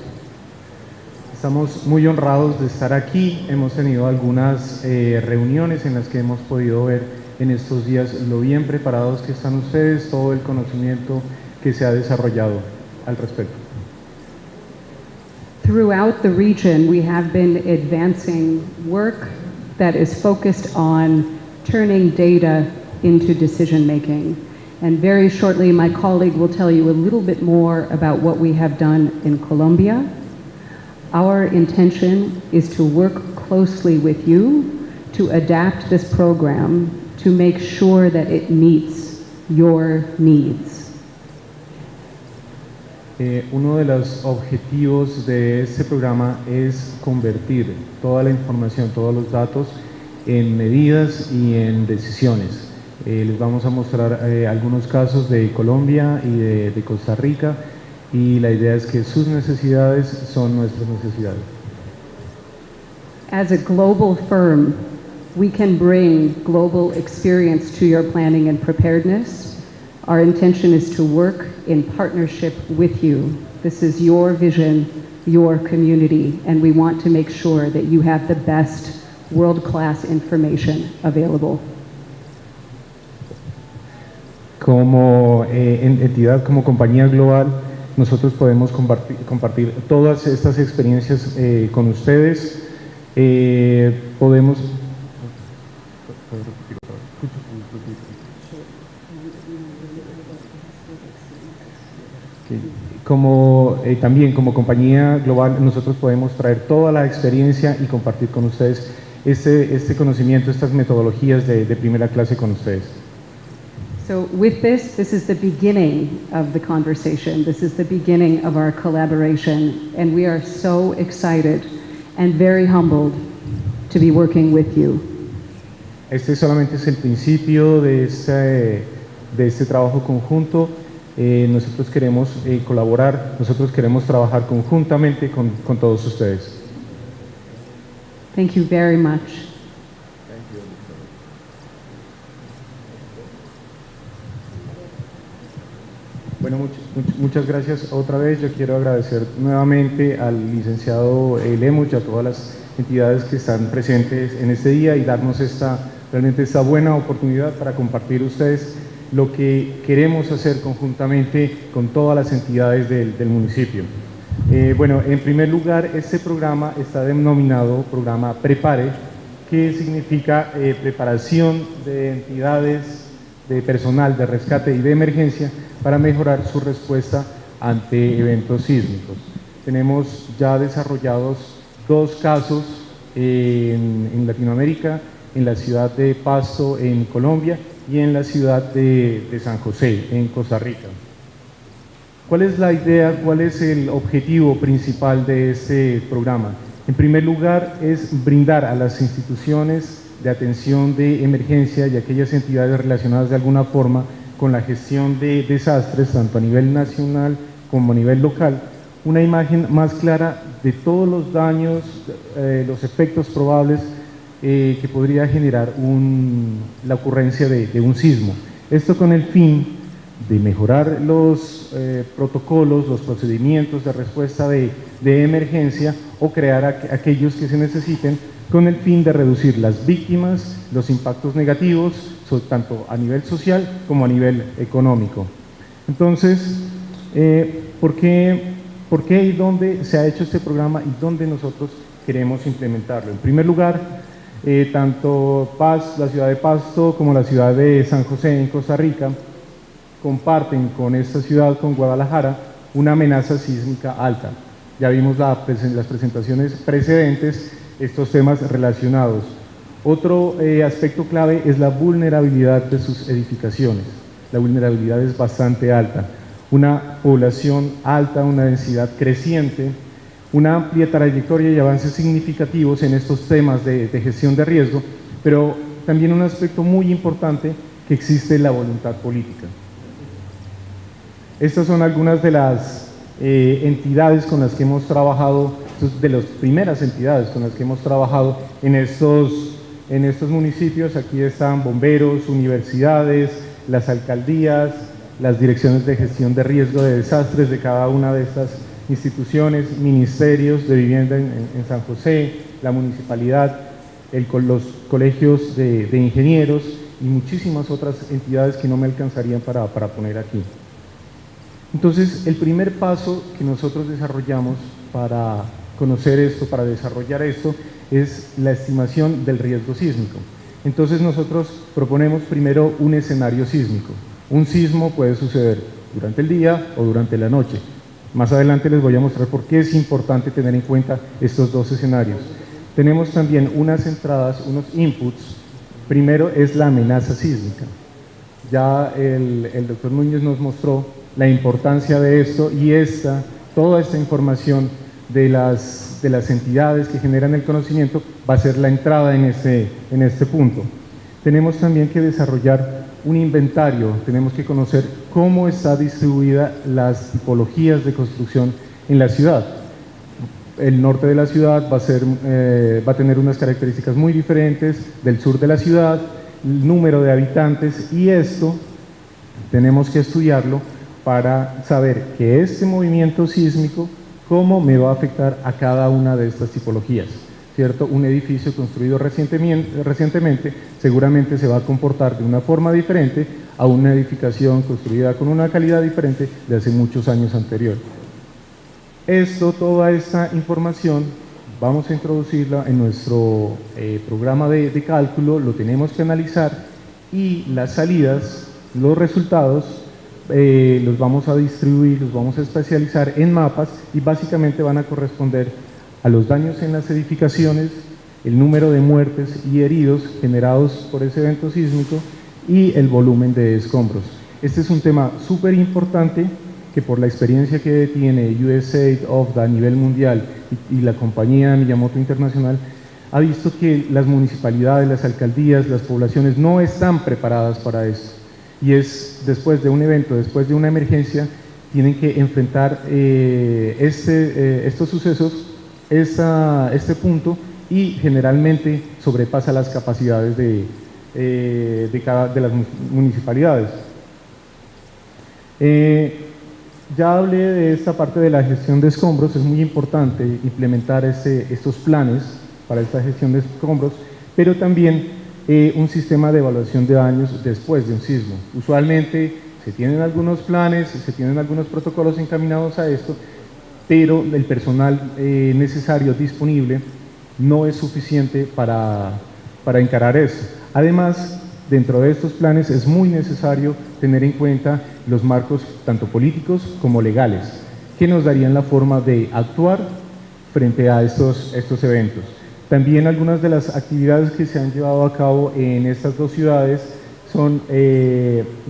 Estamos muy honrados de estar aquí. Hemos tenido algunas reuniones en las que hemos podido ver en estos días lo bien preparados que están ustedes, todo el conocimiento que se ha desarrollado al respecto. Throughout the region, we have been advancing work that is focused on turning data into decision making. And very shortly, my colleague will tell you a little bit more about what we have done in Colombia. Our intention is to work closely with you to adapt this program to make sure that it meets your needs. Uno de los objetivos de este programa es convertir toda la información, todos los datos en medidas y en decisiones. Les vamos a mostrar algunos casos de Colombia y de Costa Rica, y la idea es que sus necesidades son nuestras necesidades. As a global firm, we can bring global experience to your planning and preparedness. Our intention is to work in partnership with you. This is your vision, your community, and we want to make sure that you have the best world-class information available. Como entidad, como compañía global, nosotros podemos compartir todas estas experiencias con ustedes. Podemos... también como compañía global, nosotros podemos traer toda la experiencia y compartir con ustedes este conocimiento, estas metodologías de primera clase con ustedes. So with this is the beginning of the conversation. This is the beginning of our collaboration, and we are so excited and very humbled to be working with you. Este solamente es el principio de este trabajo conjunto. Nosotros queremos colaborar, nosotros queremos trabajar conjuntamente con todos ustedes. Thank you very much. Bueno, muchas gracias otra vez. Yo quiero agradecer nuevamente al licenciado Lemus y a todas las entidades que están presentes en este día y darnos realmente esta buena oportunidad para compartir ustedes lo que queremos hacer conjuntamente con todas las entidades del municipio. Bueno, en primer lugar, este programa está denominado programa Prepare, que significa preparación de entidades, de personal de rescate y de emergencia para mejorar su respuesta ante eventos sísmicos. Tenemos ya desarrollados 2 casos en Latinoamérica, en la ciudad de Pasto, en Colombia, y en la ciudad de San José, en Costa Rica. ¿Cuál es la idea, cuál es el objetivo principal de este programa? En primer lugar, es brindar a las instituciones de atención de emergencia y aquellas entidades relacionadas de alguna forma con la gestión de desastres, tanto a nivel nacional como a nivel local, una imagen más clara de todos los daños, los efectos probables que podría generar la ocurrencia de un sismo. Esto con el fin de mejorar los protocolos, los procedimientos de respuesta de emergencia o crear aquellos que se necesiten con el fin de reducir las víctimas, los impactos negativos, tanto a nivel social como a nivel económico. Entonces, ¿por qué y dónde se ha hecho este programa y dónde nosotros queremos implementarlo? En primer lugar, tanto la ciudad de Pasto como la ciudad de San José en Costa Rica comparten con esta ciudad, con Guadalajara, una amenaza sísmica alta. Ya vimos las presentaciones precedentes, estos temas relacionados. Otro aspecto clave es la vulnerabilidad de sus edificaciones. La vulnerabilidad es bastante alta. Una población alta, una densidad creciente, una amplia trayectoria y avances significativos en estos temas de gestión de riesgo, pero también un aspecto muy importante, que existe la voluntad política. Estas son algunas de las entidades con las que hemos trabajado, de las primeras entidades con las que hemos trabajado en estos municipios. Aquí están bomberos, universidades, las alcaldías, las direcciones de gestión de riesgo de desastres de cada una de estas instituciones, ministerios de vivienda en San José, la municipalidad, los colegios de ingenieros y muchísimas otras entidades que no me alcanzarían para poner aquí. Entonces, el primer paso que nosotros desarrollamos para conocer esto, para desarrollar esto, es la estimación del riesgo sísmico. Entonces, nosotros proponemos primero un escenario sísmico. Un sismo puede suceder durante el día o durante la noche. Más adelante les voy a mostrar por qué es importante tener en cuenta estos 2 escenarios. Tenemos también unas entradas, unos inputs. Primero es la amenaza sísmica. Ya el doctor Núñez nos mostró la importancia de esto y toda esta información de las entidades que generan el conocimiento va a ser la entrada en este punto. Tenemos también que desarrollar un inventario, tenemos que conocer cómo está distribuida las tipologías de construcción en la ciudad. El norte de la ciudad va a tener unas características muy diferentes del sur de la ciudad, el número de habitantes, y esto tenemos que estudiarlo para saber que este movimiento sísmico, cómo me va a afectar a cada una de estas tipologías. ¿Cierto? Un edificio construido recientemente seguramente se va a comportar de una forma diferente a una edificación construida con una calidad diferente de hace muchos años anterior. Toda esta información vamos a introducirla en nuestro programa de cálculo, lo tenemos que analizar y las salidas, los resultados, los vamos a distribuir, los vamos a especializar en mapas y básicamente van a corresponder a los daños en las edificaciones, el número de muertes y heridos generados por ese evento sísmico y el volumen de escombros. Este es un tema súper importante que por la experiencia que tiene USAID OFDA a nivel mundial y la compañía Miyamoto Internacional, ha visto que las municipalidades, las alcaldías, las poblaciones no están preparadas para esto. Y es después de un evento, después de una emergencia, tienen que enfrentar estos sucesos, este punto, y generalmente sobrepasa las capacidades de las municipalidades. Ya hablé de esta parte de la gestión de escombros, es muy importante implementar estos planes para esta gestión de escombros, pero también un sistema de evaluación de daños después de un sismo. Usualmente se tienen algunos planes, se tienen algunos protocolos encaminados a esto, pero el personal necesario disponible no es suficiente para encarar eso. Además, dentro de estos planes es muy necesario tener en cuenta los marcos tanto políticos como legales, que nos darían la forma de actuar frente a estos eventos. También algunas de las actividades que se han llevado a cabo en estas dos ciudades son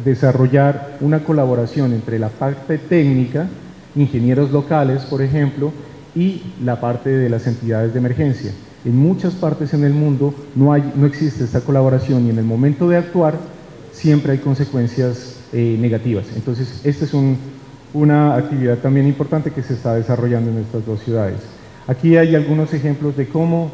desarrollar una colaboración entre la parte técnica, ingenieros locales, por ejemplo, y la parte de las entidades de emergencia. En muchas partes en el mundo no existe esta colaboración y en el momento de actuar siempre hay consecuencias negativas. Entonces, esta es una actividad también importante que se está desarrollando en estas dos ciudades. Aquí hay algunos ejemplos de cómo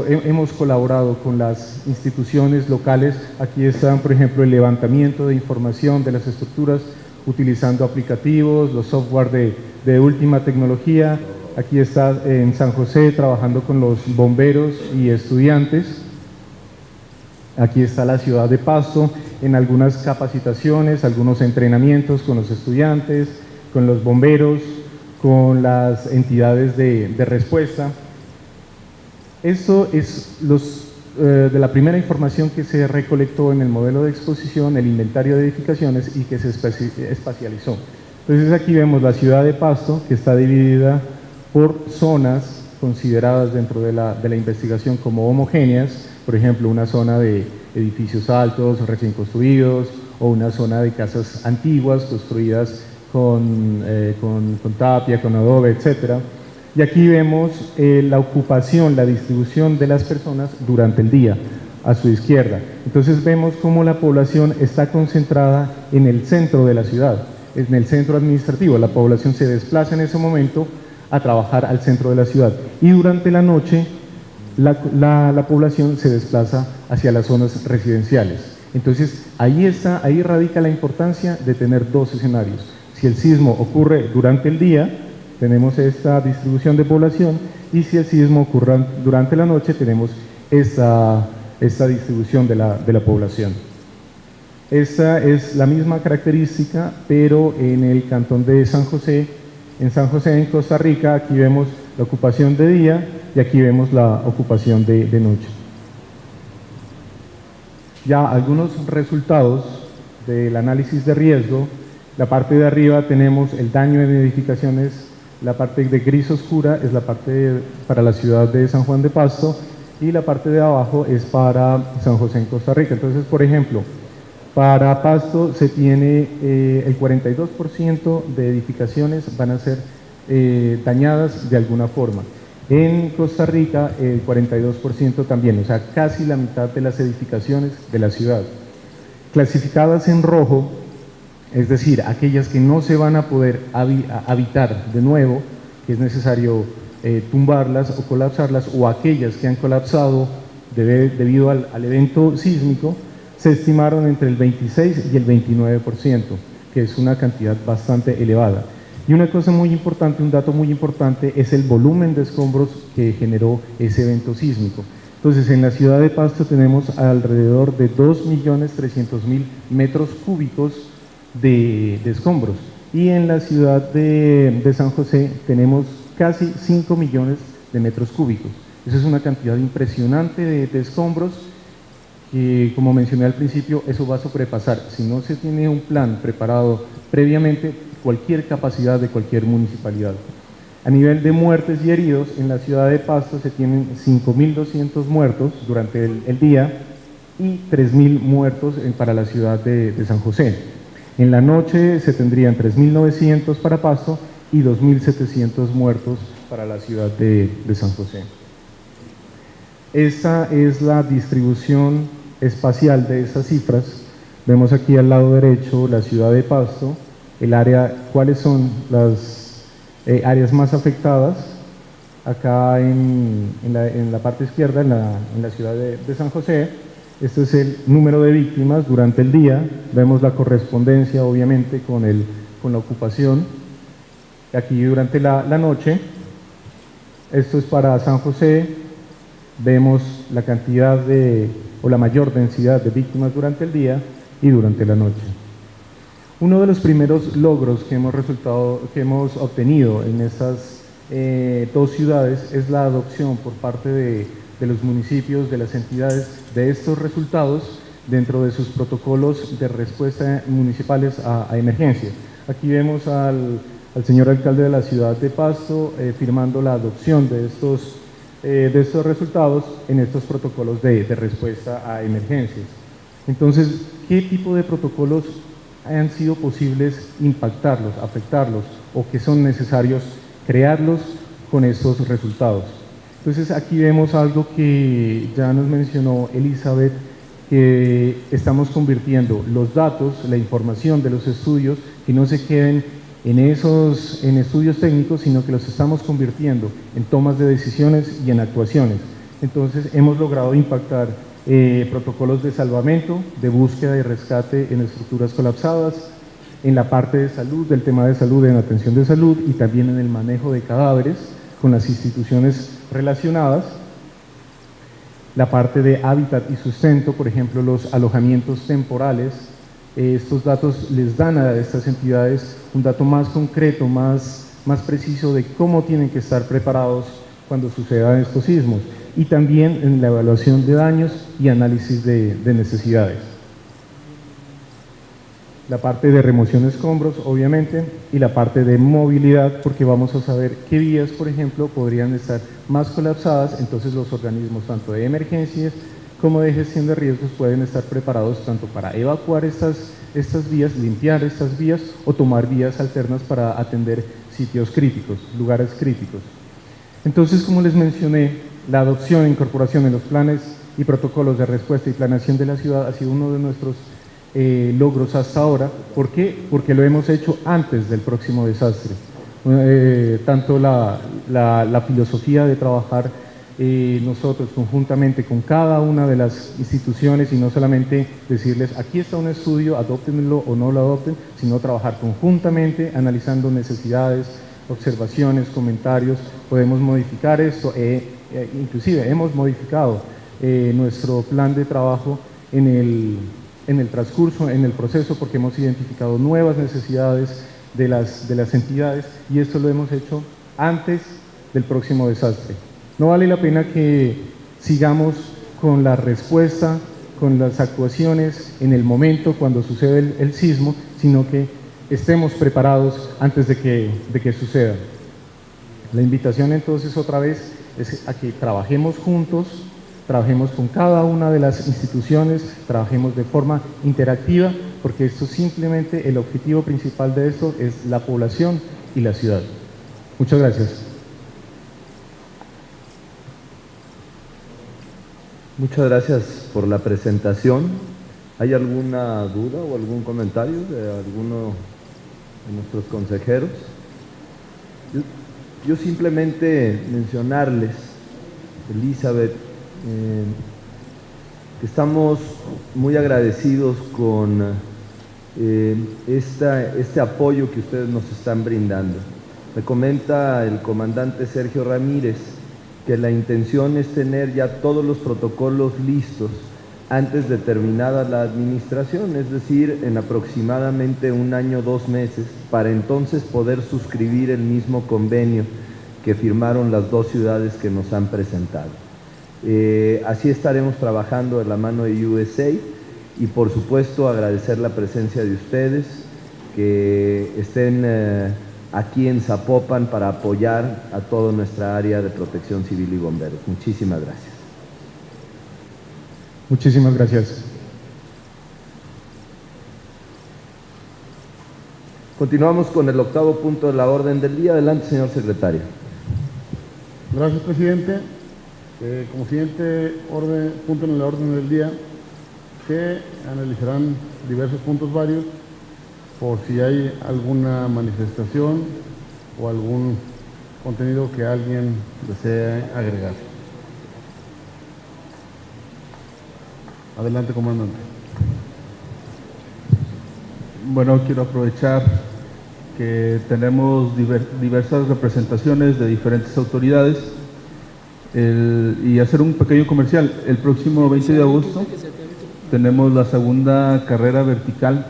hemos colaborado con las instituciones locales. Aquí están, por ejemplo, el levantamiento de información de las estructuras utilizando aplicativos, los software de última tecnología. Aquí está en San José trabajando con los bomberos y estudiantes. Aquí está la ciudad de Pasto en algunas capacitaciones, algunos entrenamientos con los estudiantes, con los bomberos, con las entidades de respuesta. Esto es de la primera información que se recolectó en el modelo de exposición, el inventario de edificaciones y que se espacializó. Entonces aquí vemos la ciudad de Pasto, que está dividida por zonas consideradas dentro de la investigación como homogéneas, por ejemplo, una zona de edificios altos, recién construidos, o una zona de casas antiguas construidas con tapia, con adobe, etc. Y aquí vemos la ocupación, la distribución de las personas durante el día, a su izquierda. Entonces vemos cómo la población está concentrada en el centro de la ciudad, en el centro administrativo. La población se desplaza en ese momento a trabajar al centro de la ciudad. Y durante la noche la población se desplaza hacia las zonas residenciales. Entonces ahí radica la importancia de tener dos escenarios. Si el sismo ocurre durante el día, tenemos esta distribución de población, y si el sismo ocurre durante la noche, tenemos esta distribución de la población. Esta es la misma característica, pero en el cantón de San José. En San José, en Costa Rica, aquí vemos la ocupación de día y aquí vemos la ocupación de noche. Ya algunos resultados del análisis de riesgo. La parte de arriba tenemos el daño en edificaciones, la parte de gris oscura es la parte para la ciudad de San Juan de Pasto y la parte de abajo es para San José en Costa Rica. Entonces, por ejemplo, para Pasto se tiene el 42% de edificaciones van a ser dañadas de alguna forma. En Costa Rica el 42% también, o sea, casi la mitad de las edificaciones de la ciudad. Clasificadas en rojo, es decir, aquellas que no se van a poder habitar de nuevo, que es necesario tumbarlas o colapsarlas, o aquellas que han colapsado debido al evento sísmico, se estimaron entre el 26 y el 29%, que es una cantidad bastante elevada. Y una cosa muy importante, un dato muy importante, es el volumen de escombros que generó ese evento sísmico. Entonces, en la ciudad de Pasto tenemos alrededor de 2.300.000 metros cúbicos de escombros, y en la ciudad de San José tenemos casi 5 millones de metros cúbicos. Esa es una cantidad impresionante de escombros que, como mencioné al principio, eso va a sobrepasar. Si no se tiene un plan preparado previamente, cualquier capacidad de cualquier municipalidad. A nivel de muertes y heridos, en la ciudad de Pasto se tienen 5.200 muertos durante el día y 3.000 muertos para la ciudad de San José. En la noche se tendrían 3.900 para Pasto y 2.700 muertos para la ciudad de San José. Esta es la distribución espacial de esas cifras. Vemos aquí al lado derecho la ciudad de Pasto, el área, cuáles son las áreas más afectadas. Acá en la parte izquierda, en la ciudad de San José, este es el número de víctimas durante el día. Vemos la correspondencia, obviamente, con la ocupación. Aquí durante la noche, esto es para San José, vemos la cantidad o la mayor densidad de víctimas durante el día y durante la noche. Uno de los primeros logros que hemos obtenido en estas dos ciudades es la adopción por parte de los municipios, de las entidades, de estos resultados dentro de sus protocolos de respuesta municipales a emergencias. Aquí vemos al señor alcalde de la ciudad de Pasto firmando la adopción de estos resultados en estos protocolos de respuesta a emergencias. Entonces, ¿qué tipo de protocolos han sido posibles impactarlos, afectarlos o que son necesarios crearlos con estos resultados? Entonces, aquí vemos algo que ya nos mencionó Elizabeth, que estamos convirtiendo los datos, la información de los estudios, que no se queden en estudios técnicos, sino que los estamos convirtiendo en tomas de decisiones y en actuaciones. Entonces hemos logrado impactar protocolos de salvamento, de búsqueda y rescate en estructuras colapsadas, en la parte de salud, del tema de salud, en atención de salud y también en el manejo de cadáveres con las instituciones relacionadas. La parte de hábitat y sustento, por ejemplo, los alojamientos temporales. Estos datos les dan a estas entidades un dato más concreto, más preciso de cómo tienen que estar preparados cuando sucedan estos sismos, y también en la evaluación de daños y análisis de necesidades. La parte de remoción de escombros, obviamente, y la parte de movilidad, porque vamos a saber qué vías, por ejemplo, podrían estar más colapsadas, entonces los organismos tanto de emergencias como de gestión de riesgos pueden estar preparados tanto para evacuar estas vías, limpiar estas vías o tomar vías alternas para atender sitios críticos, lugares críticos. Entonces, como les mencioné, la adopción e incorporación en los planes y protocolos de respuesta y planeación de la ciudad ha sido uno de nuestros logros hasta ahora. ¿Por qué? Porque lo hemos hecho antes del próximo desastre. Tanto la filosofía de trabajar nosotros conjuntamente con cada una de las instituciones y no solamente decirles aquí está un estudio, adóptenlo o no lo adopten, sino trabajar conjuntamente analizando necesidades, observaciones, comentarios. Podemos modificar esto, inclusive hemos modificado nuestro plan de trabajo en el transcurso, en el proceso, porque hemos identificado nuevas necesidades de las entidades, y esto lo hemos hecho antes del próximo desastre. No vale la pena que sigamos con la respuesta, con las actuaciones en el momento cuando sucede el sismo, sino que estemos preparados antes de que suceda. La invitación entonces otra vez es a que trabajemos juntos, trabajemos con cada una de las instituciones, trabajemos de forma interactiva, porque esto simplemente, el objetivo principal de esto es la población y la ciudad. Muchas gracias. Muchas gracias por la presentación. ¿Hay alguna duda o algún comentario de alguno de nuestros consejeros? Yo simplemente mencionarles, Elizabeth, que estamos muy agradecidos con este apoyo que ustedes nos están brindando. Me comenta el comandante Sergio Ramírez que la intención es tener ya todos los protocolos listos antes de terminada la administración, es decir, en aproximadamente 1 año, 2 meses, para entonces poder suscribir el mismo convenio que firmaron las 2 ciudades que nos han presentado. Así estaremos trabajando de la mano de USAID y, por supuesto, agradecer la presencia de ustedes, que estén aquí en Zapopan para apoyar a toda nuestra área de protección civil y bomberos. Muchísimas gracias. Muchísimas gracias. Continuamos con el 8º punto de la orden del día. Adelante, señor secretario. Gracias, presidente. Como siguiente punto en la orden del día, se analizarán diversos puntos varios por si hay alguna manifestación o algún contenido que alguien desee agregar. Adelante, comandante. Bueno, quiero aprovechar que tenemos diversas representaciones de diferentes autoridades, y hacer un pequeño comercial. El próximo 20 de agosto tenemos la segunda carrera vertical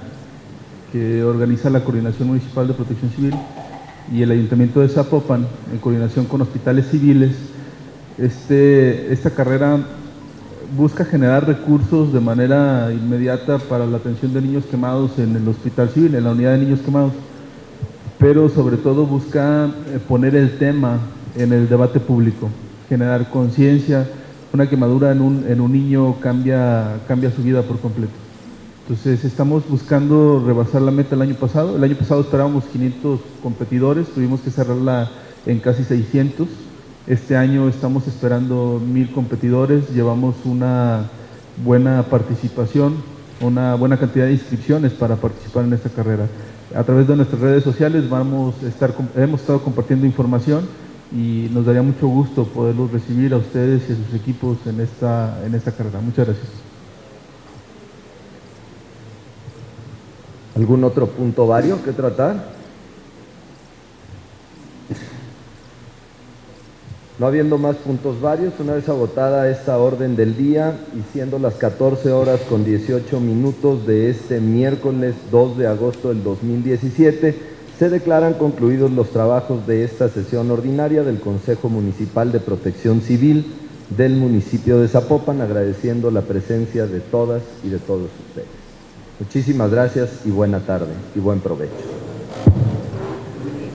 que organiza la Coordinación Municipal de Protección Civil y el Ayuntamiento de Zapopan, en coordinación con hospitales civiles. Esta carrera busca generar recursos de manera inmediata para la atención de niños quemados en el Hospital Civil, en la unidad de niños quemados, pero sobre todo busca poner el tema en el debate público, generar conciencia. Una quemadura en un niño cambia su vida por completo. Entonces estamos buscando rebasar la meta el año pasado. El año pasado esperábamos 500 competidores, tuvimos que cerrarla en casi 600. Este año estamos esperando 1000 competidores, llevamos una buena participación, una buena cantidad de inscripciones para participar en esta carrera. A través de nuestras redes sociales hemos estado compartiendo información y nos daría mucho gusto poderlos recibir a ustedes y a sus equipos en esta carrera. Muchas gracias. ¿Algún otro punto vario que tratar? No habiendo más puntos varios, una vez agotada esta orden del día y siendo las 14 horas con 18 minutos de este miércoles 2 de agosto del 2017, se declaran concluidos los trabajos de esta sesión ordinaria del Consejo Municipal de Protección Civil del municipio de Zapopan, agradeciendo la presencia de todas y de todos ustedes. Muchísimas gracias y buena tarde y buen provecho.